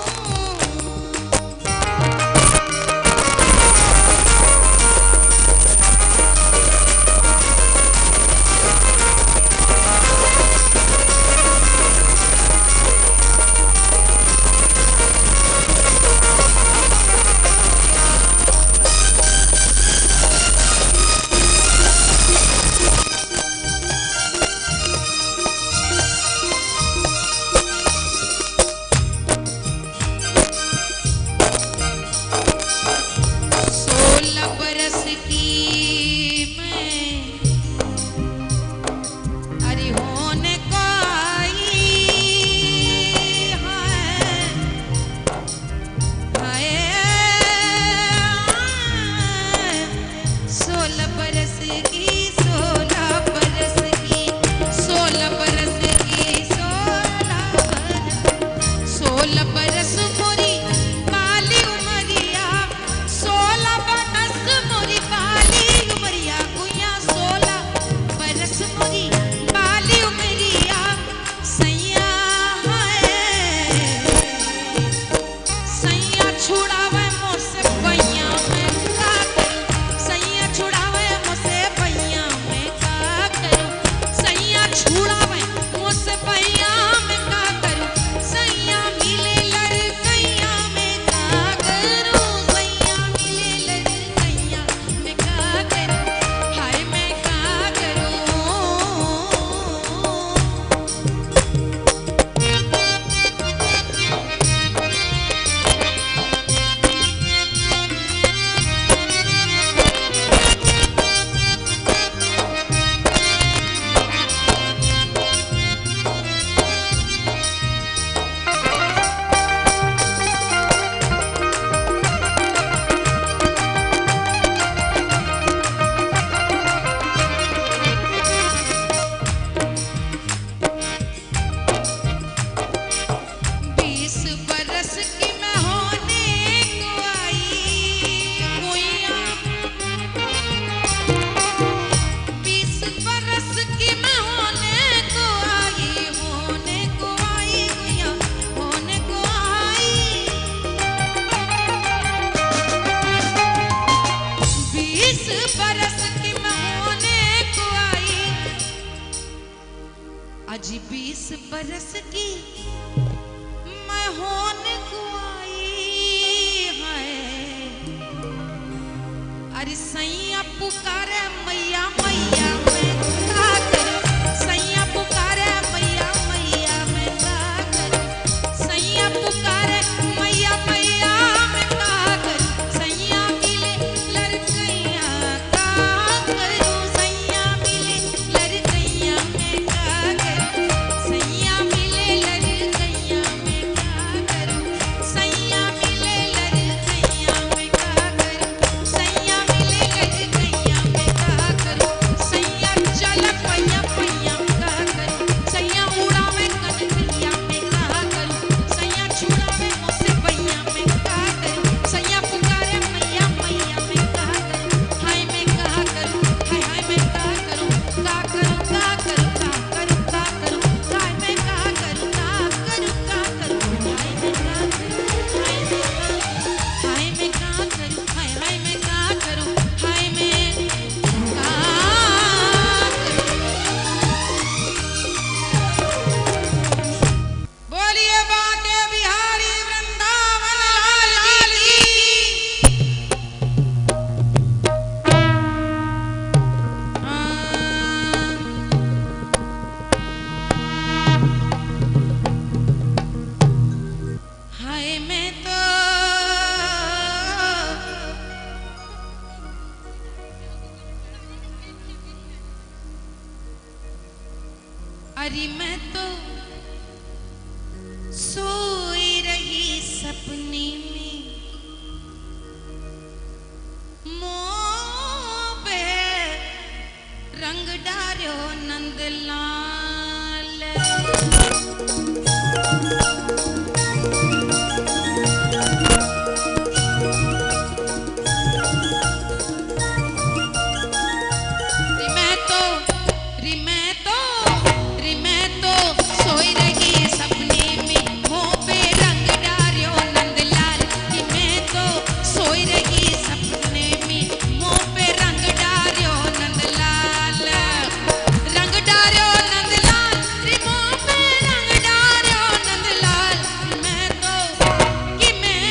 बरस की मैं होने को आई, अजी 20 बरस की मैं होने को आई है। अरे सैया पुकारे मैया मैया मैं का करूं, सैया पुकारे मैया मैया मैं का करूं, सैया पुकारे मैया मैया मैं का करूं, सैया मिले लड़कैया का करूं, सैया मिले लड़कैया मैं का करूं, सैया मिले लड़कैया मैं का करूं, सैया मिले लड़कैया मैं का करूं, सैया मिले लड़कैया मैं का करूं, सैया चल पैया पैया का करूं, सैया उड़ावे कनकैया मैं का करूं, सैया छुड़ावे मोसे पैया मैं का करूं, सैया पुकारे मैया मैया मैं का करूं, हाय मैं का करूं, हाय हाय मैं का करूं, का करूं का करूं का करूं का करूं, हाय मैं का करूं का करूं का करूं, हाय मैं का करूं, हाय मैं का करूं, हाय हाय मैं का करूं, हाय मैं का करूं। बोलिए बाके बिहारी वृंदावन लाल की। हाय मैं तो अरे मैं तो सोई रही सपने में, मोह पे रंग डार्यो नंदलाल। मैं तो सोई रही सपने में, मोह पे रंग डार्यो नंदलाल, कि मैं तो सोई रही सपने में, मोह पे रंग डार्यो नंदलाल, रंग डार्यो नंदलाल, रे मोह पे रंग डार्यो नंदलाल, कि मैं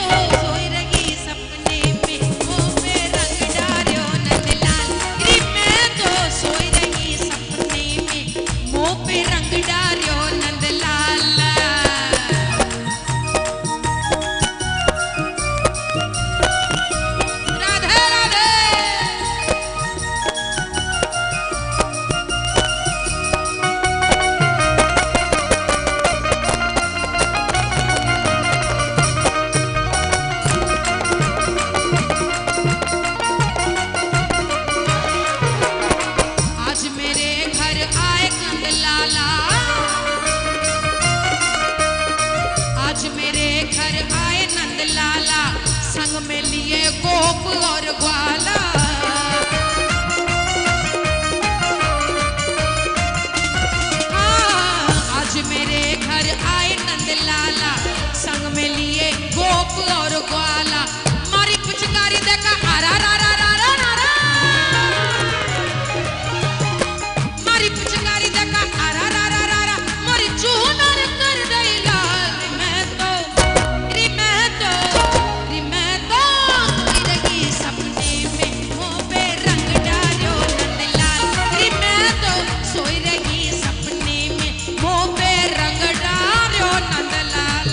तो सोई रही सपने में, मोह पे रंग डार्यो नंदलाल, रे मैं तो सोई रही सपने में, मोह पे रंग डार्यो नंदलाल। राधे राधे। आज मेरे घर आए नंदलाला, आज मेरे घर आए नंदलाला, संग में लिए गोप और ग्वाला। आज मेरे घर आए नंदलाला, संग में लिए गोप और ग्वाला, मारी पिचकारी देखा आरा रा रा रा रा रा रा, मारी पिचकारी देखा आरा रा रा रा रा, मारी चूनर कर दई लाल, रे मैं तो सोई रही सपने में, मोह पे रंग डार्यो नंदलाल, रे मैं तो सोई रही सपने में, मोह पे रंग डार्यो नंदलाल।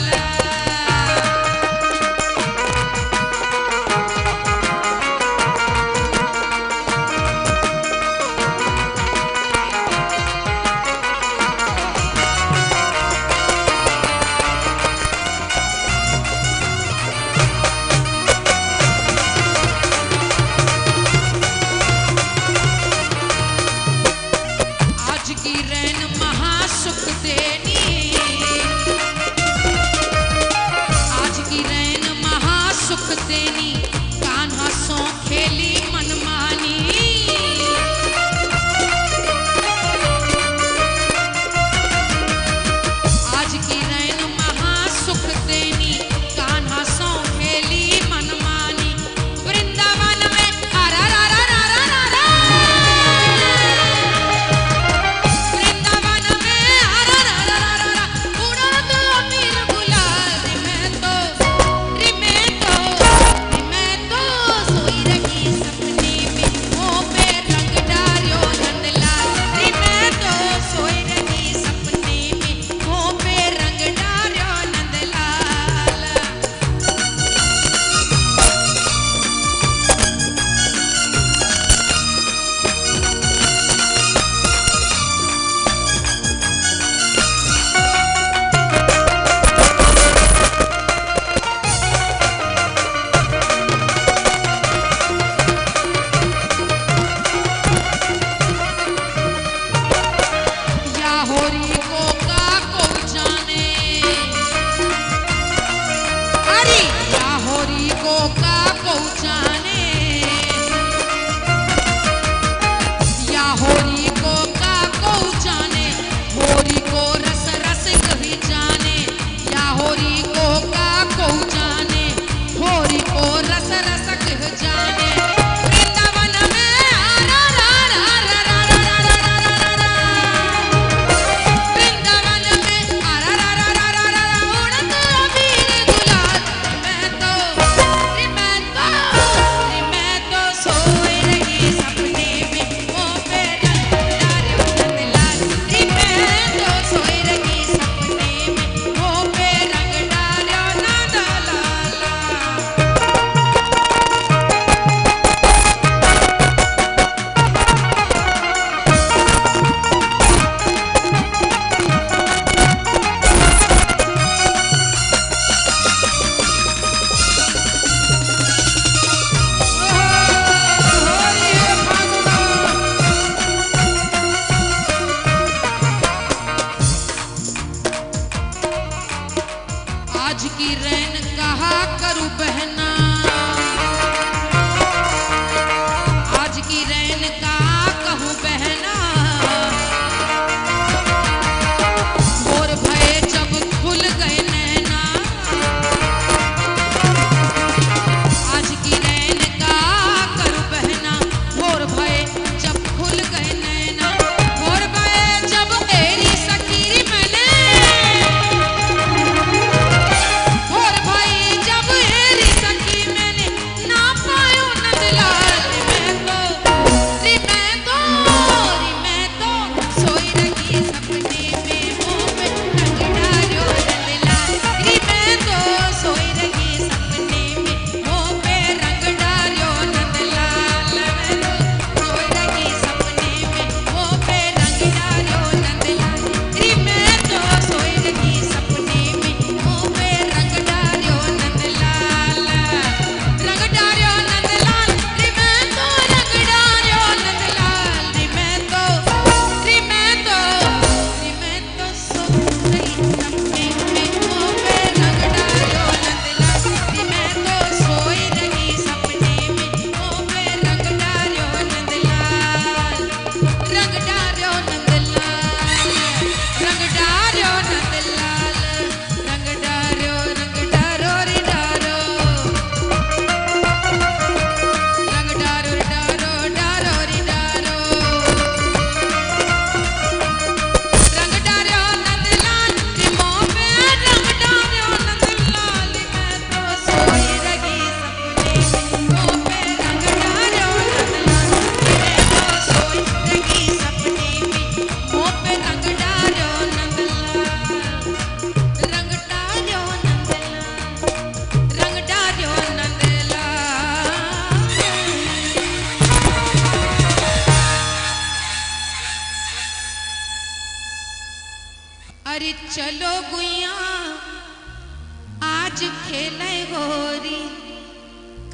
जाने, या होरी को का जाने, होरी को रस रस कही जाने, या होरी को का जाने, होरी को रस रस कह जाने। वृंदावन में आरा रा रा रा रा रा रा रा रा रा, वृंदावन में आरा रा रा रा रा रा रा, उड़त अबीर गुलाल। मैं तो सोए रही सपने में, मुँह पे रंग डारे नंदलाल। मैं तो सोए रही सपने में, मुँह पे रंग डारे नंदलाल। आज की रैन कहा करूं बहना, आज की रैन का कहूं बहना। भोर भये जब खुल गए नैना, आज की रैन का करूं बहना। भोर भये जब खुल गए नैना, भोर भये जब एरी सकीरी मैंने, भोर भई जब एरी सकी मैंने, ना पायो नंदलाल। मैं तो सोई रही सपने में, मुँह पे रंग डारो नंदलाल। मैं तो सोई रही सपने में, मुँह पे रंग डारो नंदलाल। मैं तो सोई रही सपने में, मुँह पे रंग डारो नंदलाल। मैं तो सोई रही सपने में, मुँह पे रंग डारो नंदलाल। रंग डारो नंदलाल, मैं तो रंग डारो नंदलाल। मैं तो सोई रही सपने में, मुँह पे रंग डारो नंदलाल। मैं तो सोई रही सपने में, मुँह पे रंग डारो नंदलाल। रंग डारो नंदलाल, रंग डारो नंदलाल, रंग डारो रे डारो, रंग डारो डारो डारो रे डारो। रंग डारो नंदलाल, मुँह पे रंग डारो नंदलाल। मैं तो सोई रही सपने में, मुँह पे रंग डारो नंदलाल। मैं तो सोई रही सपने में, मुँह पे रंग डारो नंदलाल। रंग डारो नंदलाल, रंग डारो नंदलाल। अरे चलो गुइया आज खेले होरी,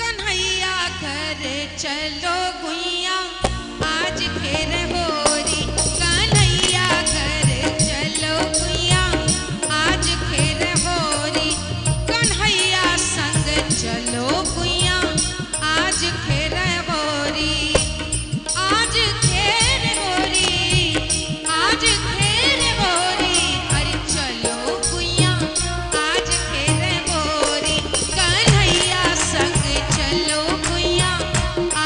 कन्हैया घर चलो गुइया आज खेले होरी। कन्हैया घर चलो गुइया आज खेले होरी, कन्हैया संग चलो गुइया आज खेले होरी। आज खेले होरी, आज खेले होरी। अरे चलो गुइया आज खेले होरी, कन्हैया संग चलो गुइया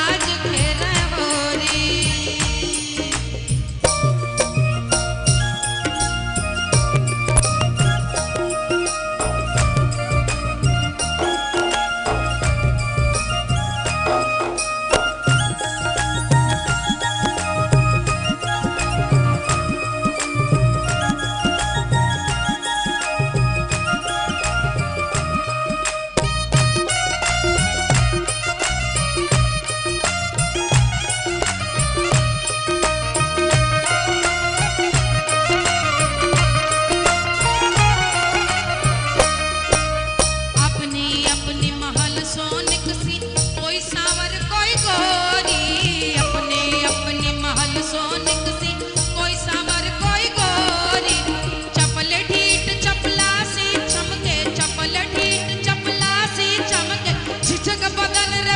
आज खेले होरी। झिझक बदन रे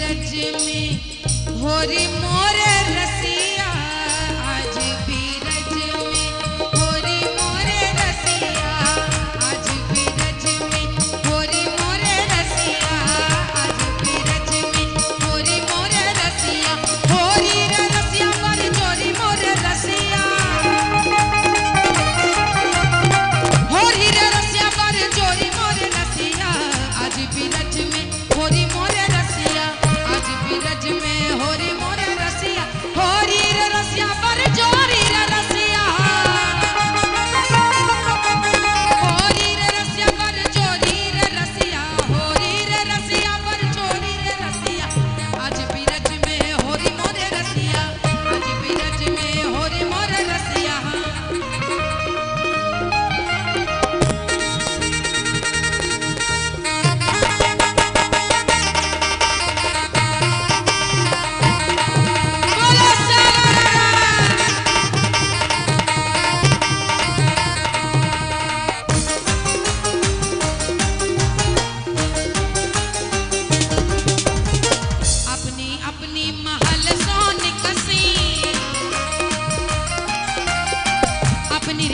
बीरज में होरी मोरे रसिया, आज बीरज में होरी मोरे रसिया, आज बीरज में होरी मोरे रसिया, आज बीरज में होरी मोरे रसिया, होरी रे रसिया पर जोरी मोरे रसिया, होरी रे रसिया पर जोरी मोरे रसिया, आज बीरज में होरी मोरे रसिया, आज बीरज में होरी मोरे रसिया, होरी रे रसिया पर जोरी रे रसिया, होरी रे रसिया पर जोरी रे रसिया, होरी रे रसिया पर जोरी रे रसिया, आज बीरज में होरी मोरे रसिया, आज बीरज में होरी मोरे रसिया। बोलो सारा अपनी अपनी महल सोन कसी, अपनी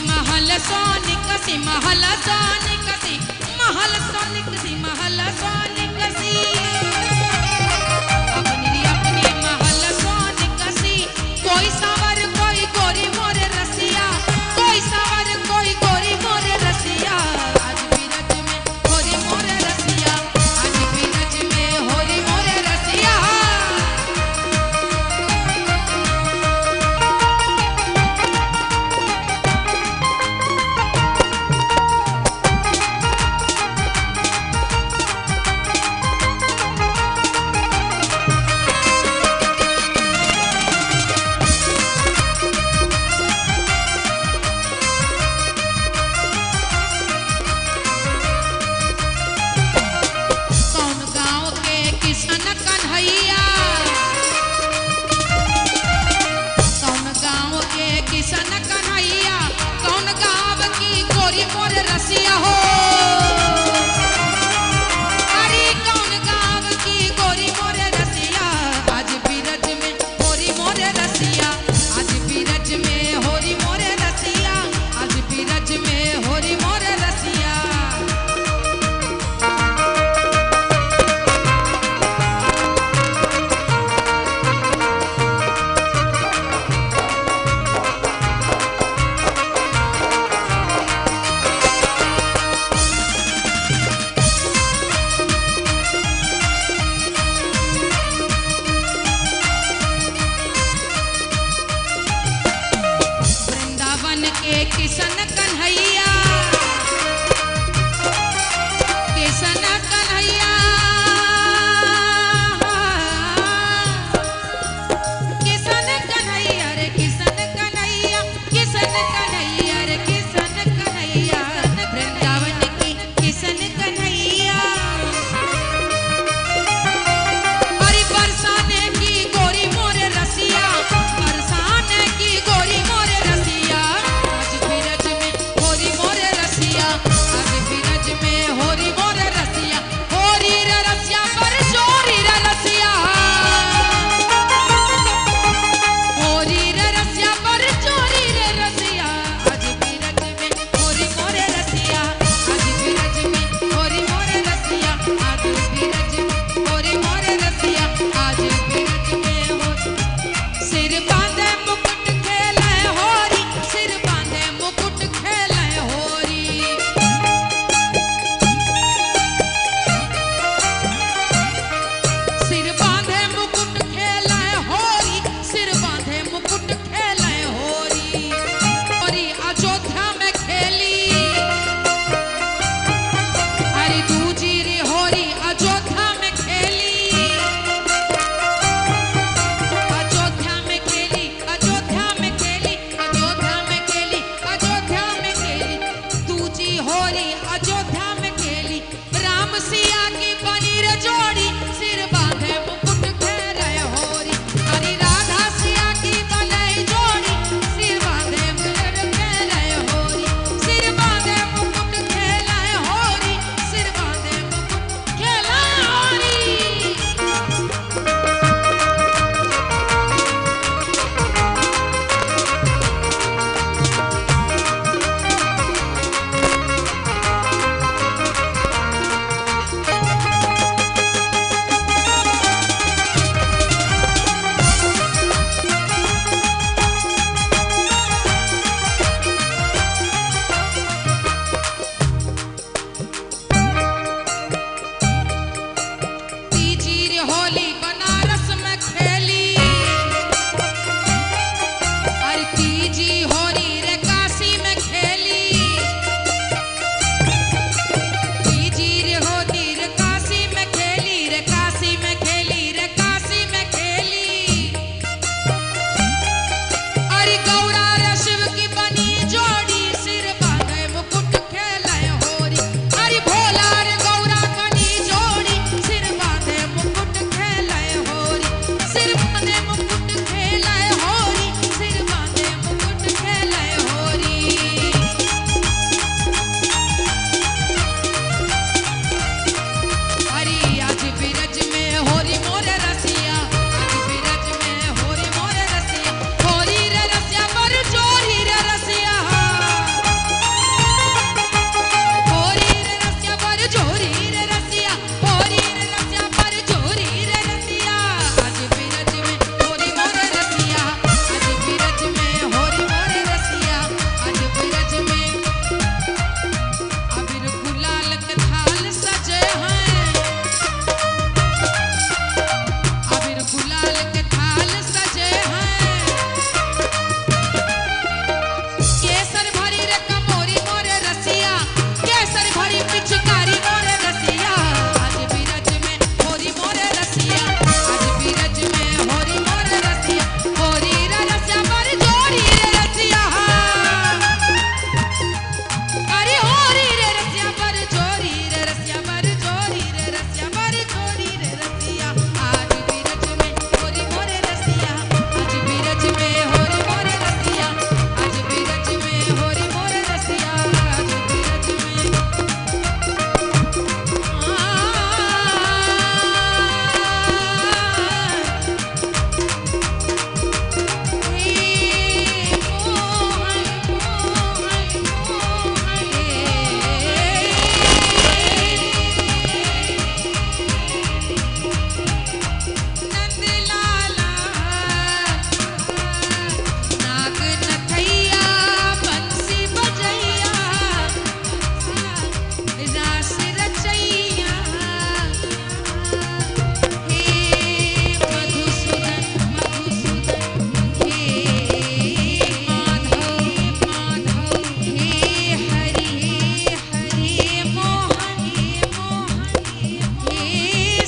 महल सोन कसी, महल सोन कसी, महल सोन कसी, महल सोन कसी, अपनी महल सोन कसी, कोई सावर कोई गोरी मोरे रसिया, कोई सावर कोई गोरी मोरे रसिया, आज बीरज में होरी मोरे रसिया, आज बीरज में होरी मोरे रसिया। कौन गांव के किशन कन्हैया, कौन गांव के किशन कन्हैया, कौन गांव की गोरी मोर रसिया हो, अरे कौन गांव की गोरी मोर रसिया, आज बीरज में होरी मोर रसिया, आज बीरज में होरी मोर रसिया, आज बीरज में होरी मोर रसिया। होली बनारस में खेली, अरे तीजी होली रे काशी में खेली, तीजी रे होली रे काशी में खेली, रे काशी में खेली, रे काशी में खेली। अरे गौरा रे शिव की बनी जोड़ी, सिर बांधे मुकुट खेले होरी, अरे भोला रे गौरा बनी जोड़ी, सिर बांधे मुकुट खेले होरी, सिर बांधे मुकुट खेले होरी, सिर बांधे मुकुट खेले होरी। अरे आज बिरज में होरी मोरे रसिया, आज बिरज में होरी मोरे रसिया, होरी रे रसिया पर जोरी रे रसिया, होरी रे रसिया पर जोरी रे रसिया, होरी रे रसिया पर जोरी रे रसिया। आज बिरज में होरी मोरे रसिया, आज बिरज में होरी मोरे रसिया, आज बिरज में अबीर गुलाल के थाल सजे हैं, अबीर गुलाल के थाल सजे हैं, केसर भरी रे कमोरी मोरे रसिया, केसर भरी पिचकारी मोरे रसिया। आज बिरज में होरी मोरे रसिया, आज बिरज में होरी मोरे रसिया, होरी रे रसिया पर जोरी रे रसिया, अरे होरी रे रसिया पर जोरी रे रसिया पर जोरी रे रसिया पर जोरी रे रसिया। आज बिरज में होरी मोरे रसिया, आज बिरज में होरी मोरे रसिया, आज बिरज में होरी मोरे रसिया, आज बिरज में नंदलाला नाग नथैया बंसी बजैया, रास रचैया, हे मधुसूदन मधुसूदन, हे माधव माधव, हे हरि हरि, मोहन मोहन, हे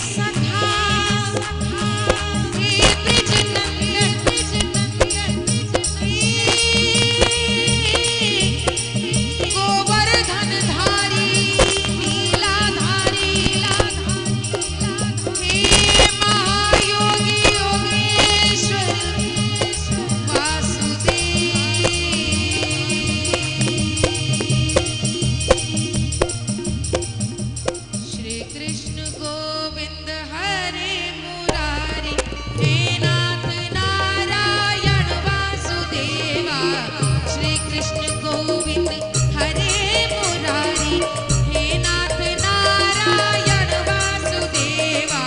सखा सखा, हे ब्रिजनंदन ब्रिजनंदन, गोवर्धन धारी लीलाधारी, हे महायोगी योगेश्वर वासुदेव। श्री कृष्ण गोविंद हरे मुरारी, हे नाथ नारायण वासुदेवा। श्री कृष्ण गोविंद हरे मुरारी, हे नाथ नारायण वासुदेवा।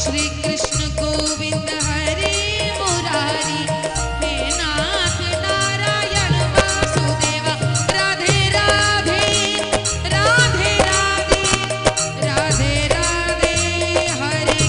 श्री कृष्ण गोविंद हरे मुरारी, हे नाथ नारायण वासुदेवा। राधे राधे राधे राधे राधे राधे, हरे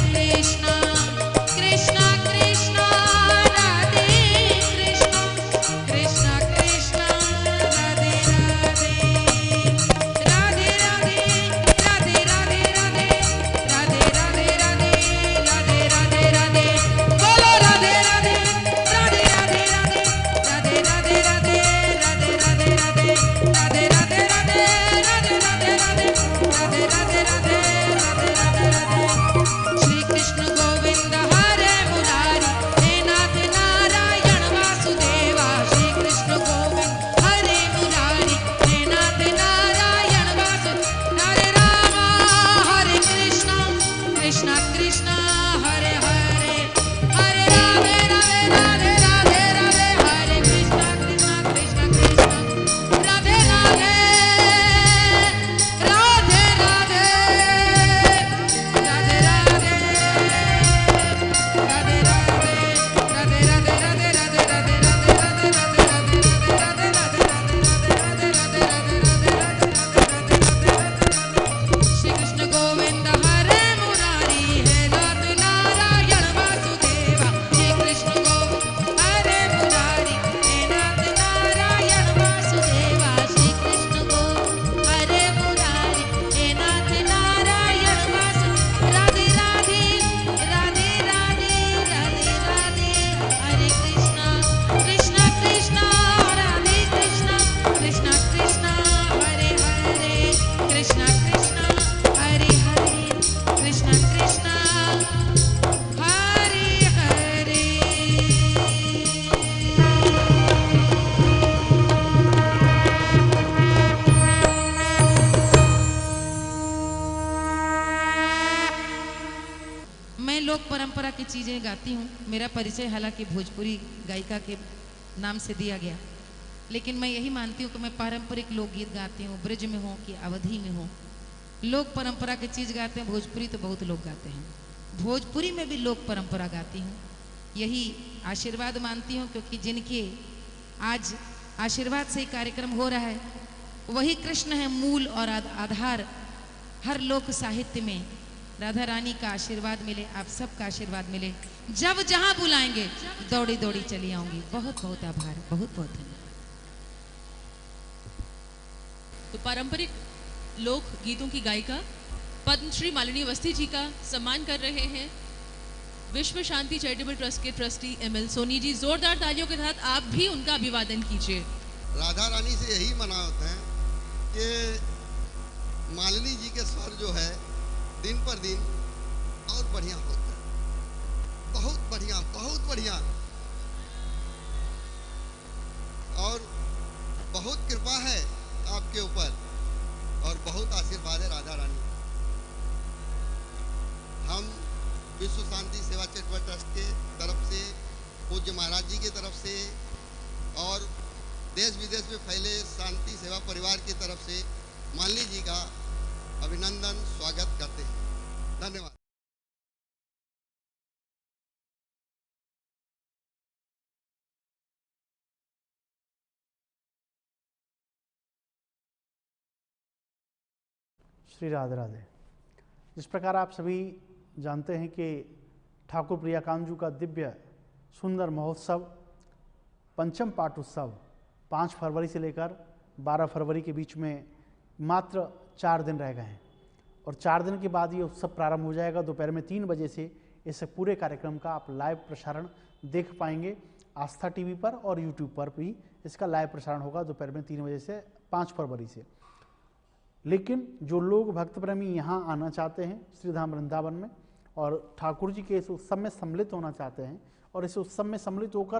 लोक परंपरा की चीज़ें गाती हूँ। मेरा परिचय हालांकि भोजपुरी गायिका के नाम से दिया गया, लेकिन मैं यही मानती हूँ कि मैं पारंपरिक लोकगीत गाती हूँ, ब्रज में हो कि अवधि में हो। लोक परंपरा की चीज़ गाते हैं, भोजपुरी तो बहुत लोग गाते हैं, भोजपुरी में भी लोक परंपरा गाती हूँ। यही आशीर्वाद मानती हूँ, क्योंकि जिनके आज आशीर्वाद से कार्यक्रम हो रहा है वही कृष्ण है मूल और आधार। हर लोक साहित्य में राधा रानी का आशीर्वाद मिले, आप सबका आशीर्वाद मिले। जब जहां बुलाएंगे दौड़ी दौड़ी चली आऊंगी। बहुत बहुत आभार, बहुत बहुत धन्यवाद। तो पारंपरिक लोक गीतों की गायिका पद्मश्री मालिनी अवस्थी जी का सम्मान कर रहे हैं विश्व शांति चैरिटेबल ट्रस्ट के ट्रस्टी एमएल सोनी जी। जोरदार तालियों के साथ आप भी उनका अभिवादन कीजिए। राधा रानी से यही मनावत है कि मालिनी जी के स्वर जो है दिन पर दिन और बढ़िया होता है, बहुत बढ़िया, बहुत बढ़िया। और बहुत कृपा है आपके ऊपर और बहुत आशीर्वाद है राधा रानी। हम विश्व शांति सेवा चैरिटेबल ट्रस्ट के तरफ से, पूज्य महाराज जी की तरफ से और देश विदेश में फैले शांति सेवा परिवार की तरफ से मालिनी जी का अभिनंदन स्वागत करते हैं। धन्यवाद। श्री राधे राधे। जिस प्रकार आप सभी जानते हैं कि ठाकुर प्रियाकांत का दिव्य सुंदर महोत्सव पंचम पाठ उत्सव 5 फरवरी से लेकर 12 फरवरी के बीच में मात्र 4 दिन रह गए हैं और 4 दिन के बाद ये उत्सव प्रारंभ हो जाएगा। दोपहर में 3 बजे से इस पूरे कार्यक्रम का आप लाइव प्रसारण देख पाएंगे। आस्था टीवी पर और यूट्यूब पर भी इसका लाइव प्रसारण होगा दोपहर में 3 बजे से 5 फरवरी से। लेकिन जो लोग भक्त प्रेमी यहाँ आना चाहते हैं श्रीधाम वृंदावन में और ठाकुर जी के इस उत्सव में सम्मिलित होना चाहते हैं और इस उत्सव में सम्मिलित होकर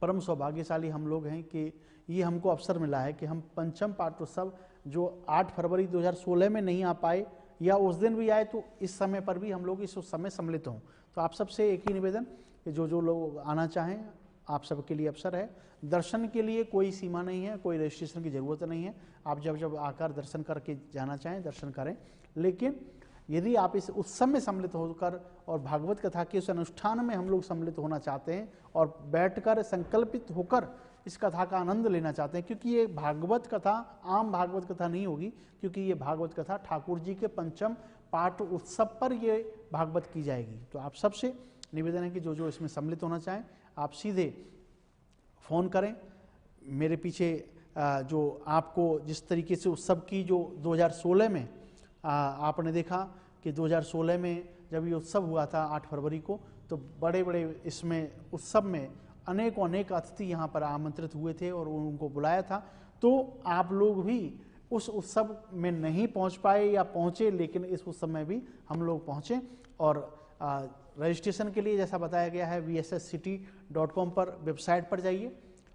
परम सौभाग्यशाली हम लोग हैं कि ये हमको अवसर मिला है कि हम पंचम पाठ उत्सव जो 8 फरवरी 2016 में नहीं आ पाए या उस दिन भी आए तो इस समय पर भी हम लोग इस उत्सव में सम्मिलित हों। तो आप सबसे एक ही निवेदन कि जो लोग आना चाहें आप सबके लिए अवसर है। दर्शन के लिए कोई सीमा नहीं है, कोई रजिस्ट्रेशन की ज़रूरत नहीं है। आप जब आकर दर्शन करके जाना चाहें दर्शन करें। लेकिन यदि आप इस उत्सव में सम्मिलित होकर और भागवत कथा के उस अनुष्ठान में हम लोग सम्मिलित होना चाहते हैं और बैठकर संकल्पित होकर इस कथा का आनंद लेना चाहते हैं, क्योंकि ये भागवत कथा आम भागवत कथा नहीं होगी, क्योंकि ये भागवत कथा ठाकुर जी के पंचम पाठ उत्सव पर ये भागवत की जाएगी। तो आप सबसे निवेदन है कि जो इसमें सम्मिलित होना चाहें आप सीधे फ़ोन करें। मेरे पीछे जो आपको जिस तरीके से उत्सव की जो 2016 में आपने देखा कि 2016 में जब ये उत्सव हुआ था 8 फरवरी को, तो बड़े बड़े इसमें उत्सव में अनेक अतिथि यहाँ पर आमंत्रित हुए थे और उनको बुलाया था। तो आप लोग भी उस उत्सव में नहीं पहुँच पाए या पहुँचे, लेकिन इस उत्सव में भी हम लोग पहुँचे। और रजिस्ट्रेशन के लिए जैसा बताया गया है vsscity.com पर वेबसाइट पर जाइए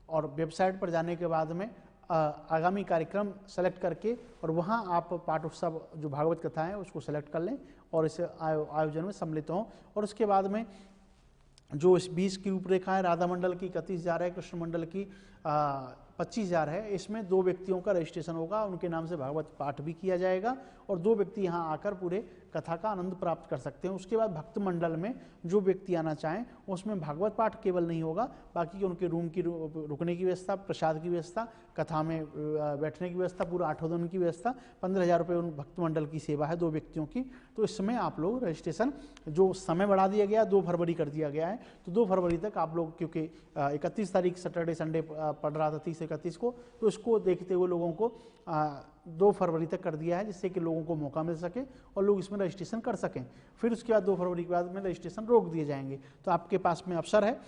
और वेबसाइट पर जाने के बाद में आगामी कार्यक्रम सेलेक्ट करके और वहाँ आप पाठ उत्सव जो भागवत कथा है उसको सेलेक्ट कर लें और इस आयोजन में सम्मिलित हों। और उसके बाद में जो इस 20 की रूपरेखा है, राधा मंडल की 31,000 है, कृष्ण मंडल की 25,000 है। इसमें 2 व्यक्तियों का रजिस्ट्रेशन होगा, उनके नाम से भागवत पाठ भी किया जाएगा और 2 व्यक्ति यहाँ आकर पूरे कथा का आनंद प्राप्त कर सकते हैं। उसके बाद भक्त मंडल में जो व्यक्ति आना चाहें उसमें भागवत पाठ केवल नहीं होगा, बाकी उनके रूम की रुकने की व्यवस्था, प्रसाद की व्यवस्था, कथा में बैठने की व्यवस्था, पूरा 8 दिन की व्यवस्था, 15,000 रुपये उन भक्त मंडल की सेवा है 2 व्यक्तियों की। तो इसमें आप लोग रजिस्ट्रेशन जो समय बढ़ा दिया गया 2 फरवरी कर दिया गया है, तो 2 फरवरी तक आप लोग, क्योंकि 31 तारीख सैटरडे संडे पड़ रहा था 30-31 को, तो इसको देखते हुए लोगों को 2 फरवरी तक कर दिया है, जिससे कि लोगों को मौका मिल सके और लोग इसमें रजिस्ट्रेशन कर सकें। फिर उसके बाद 2 फरवरी के बाद में रजिस्ट्रेशन रोक दिए जाएंगे। तो आपके पास में अवसर है,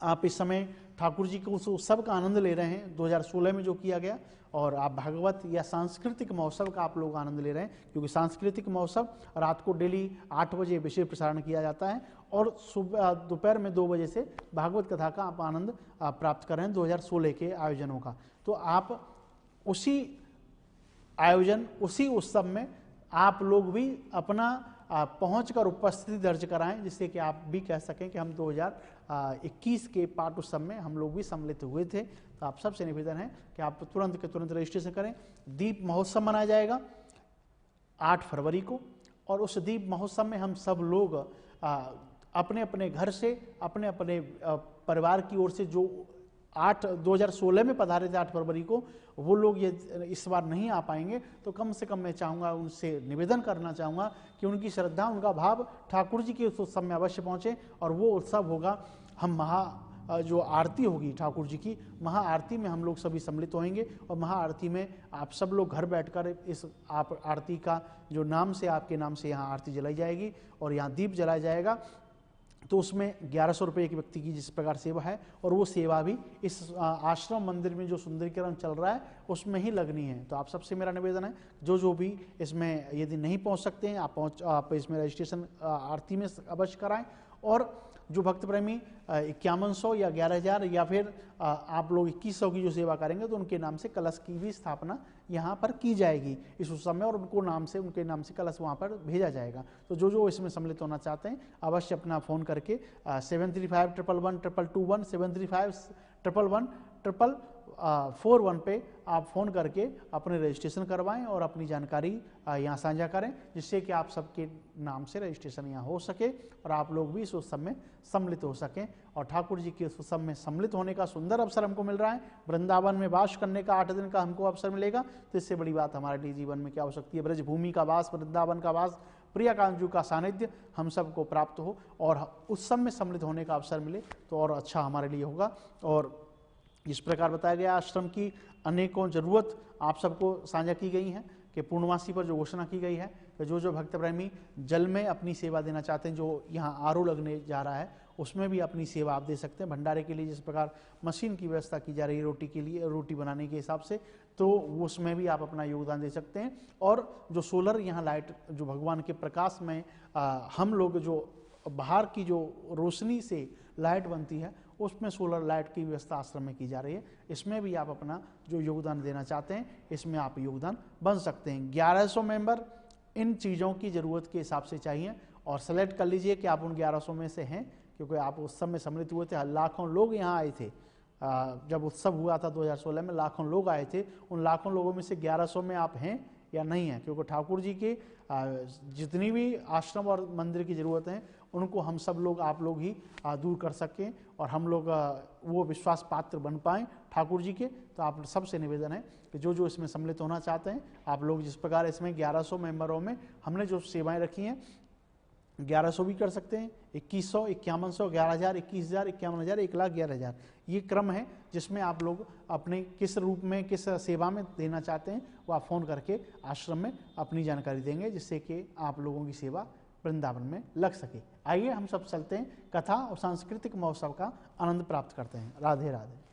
आप इस समय ठाकुर जी के उस उत्सव का आनंद ले रहे हैं 2016 में जो किया गया, और आप भागवत या सांस्कृतिक महोत्सव का आप लोग आनंद ले रहे हैं, क्योंकि सांस्कृतिक महोत्सव रात को डेली 8 बजे विशेष प्रसारण किया जाता है और सुबह दोपहर में 2 बजे से भागवत कथा का आप आनंद प्राप्त कर रहे हैं 2016 के आयोजनों का। तो आप उसी आयोजन, उसी उत्सव में आप लोग भी अपना पहुंचकर उपस्थिति दर्ज कराएं, जिससे कि आप भी कह सकें कि हम 2021 के पाठ उत्सव में हम लोग भी सम्मिलित हुए थे। तो आप सबसे निवेदन है कि आप तुरंत के तुरंत रजिस्ट्रेशन करें। दीप महोत्सव मनाया जाएगा 8 फरवरी को, और उस दीप महोत्सव में हम सब लोग अपने अपने घर से, अपने अपने परिवार की ओर से जो 2016 में पधारे थे 8 फरवरी को, वो लोग ये इस बार नहीं आ पाएंगे, तो कम से कम मैं चाहूँगा, उनसे निवेदन करना चाहूँगा कि उनकी श्रद्धा, उनका भाव ठाकुर जी के उस उत्सव में अवश्य पहुँचे। और वो उत्सव होगा, हम जो आरती होगी ठाकुर जी की, महाआरती में हम लोग सभी सम्मिलित होंगे। और महाआरती में आप सब लोग घर बैठकर इस आप आरती का जो नाम से, आपके नाम से यहाँ आरती जलाई जाएगी और यहाँ दीप जलाया जाएगा। तो उसमें 1100 रुपये एक व्यक्ति की जिस प्रकार सेवा है, और वो सेवा भी इस आश्रम मंदिर में जो सुंदरीकरण चल रहा है उसमें ही लगनी है। तो आप सबसे मेरा निवेदन है, जो भी इसमें यदि नहीं पहुंच सकते हैं, आप इसमें रजिस्ट्रेशन आरती में अवश्य कराएं। और जो भक्त प्रेमी 5100 या 11,000 या फिर आप लोग 2100 की जो सेवा करेंगे, तो उनके नाम से कलश की भी स्थापना यहाँ पर की जाएगी इस उत्सव में, और उनके नाम से कलश वहाँ पर भेजा जाएगा। तो जो इसमें सम्मिलित होना चाहते हैं, अवश्य अपना फ़ोन करके 735111121 735111141 पे आप फ़ोन करके अपने रजिस्ट्रेशन करवाएं और अपनी जानकारी यहाँ साझा करें, जिससे कि आप सबके नाम से रजिस्ट्रेशन यहाँ हो सके और आप लोग भी इस उत्सव में सम्मिलित हो सकें। और ठाकुर जी के उत्सव में सम्मिलित होने का सुंदर अवसर हमको मिल रहा है। वृंदावन में वास करने का 8 दिन का हमको अवसर मिलेगा, तो इससे बड़ी बात हमारे लिए जीवन में क्या हो सकती है। ब्रजभूमि का वास, वृंदावन का वास, प्रियकांत का सानिध्य हम सबको प्राप्त हो और उत्सव में सम्मिलित होने का अवसर मिले, तो और अच्छा हमारे लिए होगा। और इस प्रकार बताया गया, आश्रम की अनेकों जरूरत आप सबको साझा की गई हैं कि पूर्णमासी पर जो घोषणा की गई है कि जो भक्त प्रेमी जल में अपनी सेवा देना चाहते हैं, जो यहाँ आरओ लगने जा रहा है उसमें भी अपनी सेवा आप दे सकते हैं। भंडारे के लिए जिस प्रकार मशीन की व्यवस्था की जा रही है रोटी के लिए, रोटी बनाने के हिसाब से, तो उसमें भी आप अपना योगदान दे सकते हैं। और जो सोलर यहाँ लाइट, जो भगवान के प्रकाश में हम लोग जो बाहर की जो रोशनी से लाइट बनती है, उसमें सोलर लाइट की व्यवस्था आश्रम में की जा रही है। इसमें भी आप अपना जो योगदान देना चाहते हैं, इसमें आप योगदान बन सकते हैं। 1100 मेंबर इन चीज़ों की ज़रूरत के हिसाब से चाहिए, और सेलेक्ट कर लीजिए कि आप उन 1100 में से हैं, क्योंकि आप उत्सव में सम्मिलित हुए थे। लाखों लोग यहाँ आए थे, जब उत्सव हुआ था 2016 में लाखों लोग आए थे। उन लाखों लोगों में से 1100 में आप हैं या नहीं हैं, क्योंकि ठाकुर जी के जितनी भी आश्रम और मंदिर की ज़रूरत है, उनको हम सब लोग, आप लोग ही दूर कर सकें और हम लोग वो विश्वास पात्र बन पाएँ ठाकुर जी के। तो आप सबसे निवेदन है कि जो इसमें सम्मिलित होना चाहते हैं, आप लोग जिस प्रकार इसमें 1100 मेंबरों में हमने जो सेवाएं रखी हैं, 1100 भी कर सकते हैं, 2100, 5100, 11,000, 21,000, 51,000, 1,11,000, ये क्रम है जिसमें आप लोग अपने किस रूप में, किस सेवा में देना चाहते हैं, वो आप फ़ोन करके आश्रम में अपनी जानकारी देंगे, जिससे कि आप लोगों की सेवा वृंदावन में लग सके। आइए हम सब चलते हैं, कथा और सांस्कृतिक महोत्सव का आनंद प्राप्त करते हैं। राधे राधे।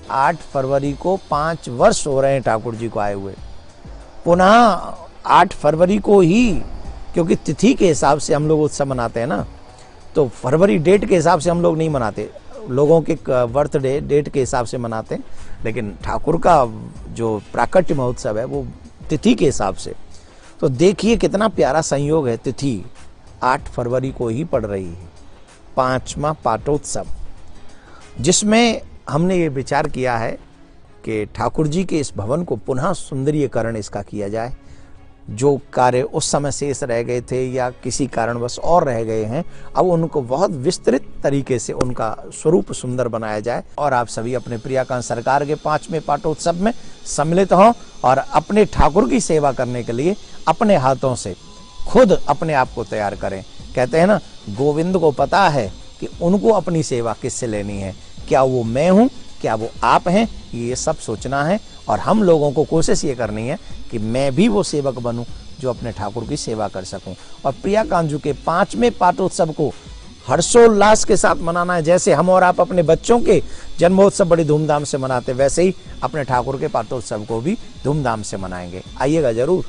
आठ फरवरी को 5 वर्ष हो रहे हैं ठाकुर जी को आए हुए। पुनः 8 फरवरी को ही, क्योंकि तिथि के हिसाब से हम लोग उत्सव मनाते हैं ना, तो फरवरी डेट के हिसाब से हम लोग नहीं मनाते, लोगों के बर्थडे डेट के हिसाब से मनाते हैं, लेकिन ठाकुर का जो प्राकट्य महोत्सव है वो तिथि के हिसाब से। तो देखिए कितना प्यारा संयोग है, तिथि 8 फरवरी को ही पड़ रही है, 5वां पाटोत्सव, जिसमें हमने ये विचार किया है कि ठाकुर जी के इस भवन को पुनः सुंदरीकरण इसका किया जाए। जो कार्य उस समय शेष रह गए थे या किसी कारणवश और रह गए हैं, अब उनको बहुत विस्तृत तरीके से उनका स्वरूप सुंदर बनाया जाए। और आप सभी अपने प्रियकांत सरकार के 5वें पाटोत्सव में सम्मिलित हों और अपने ठाकुर की सेवा करने के लिए अपने हाथों से खुद अपने आप को तैयार करें। कहते हैं ना, गोविंद को पता है कि उनको अपनी सेवा किससे लेनी है, क्या वो मैं हूं, क्या वो आप हैं, ये सब सोचना है। और हम लोगों को कोशिश ये करनी है कि मैं भी वो सेवक बनूं जो अपने ठाकुर की सेवा कर सकूं। और प्रियकांत जी के 5वें पाटोत्सव को हर्षोल्लास के साथ मनाना है। जैसे हम और आप अपने बच्चों के जन्मोत्सव बड़ी धूमधाम से मनाते, वैसे ही अपने ठाकुर के पाटोत्सव को भी धूमधाम से मनाएंगे। आइएगा जरूर।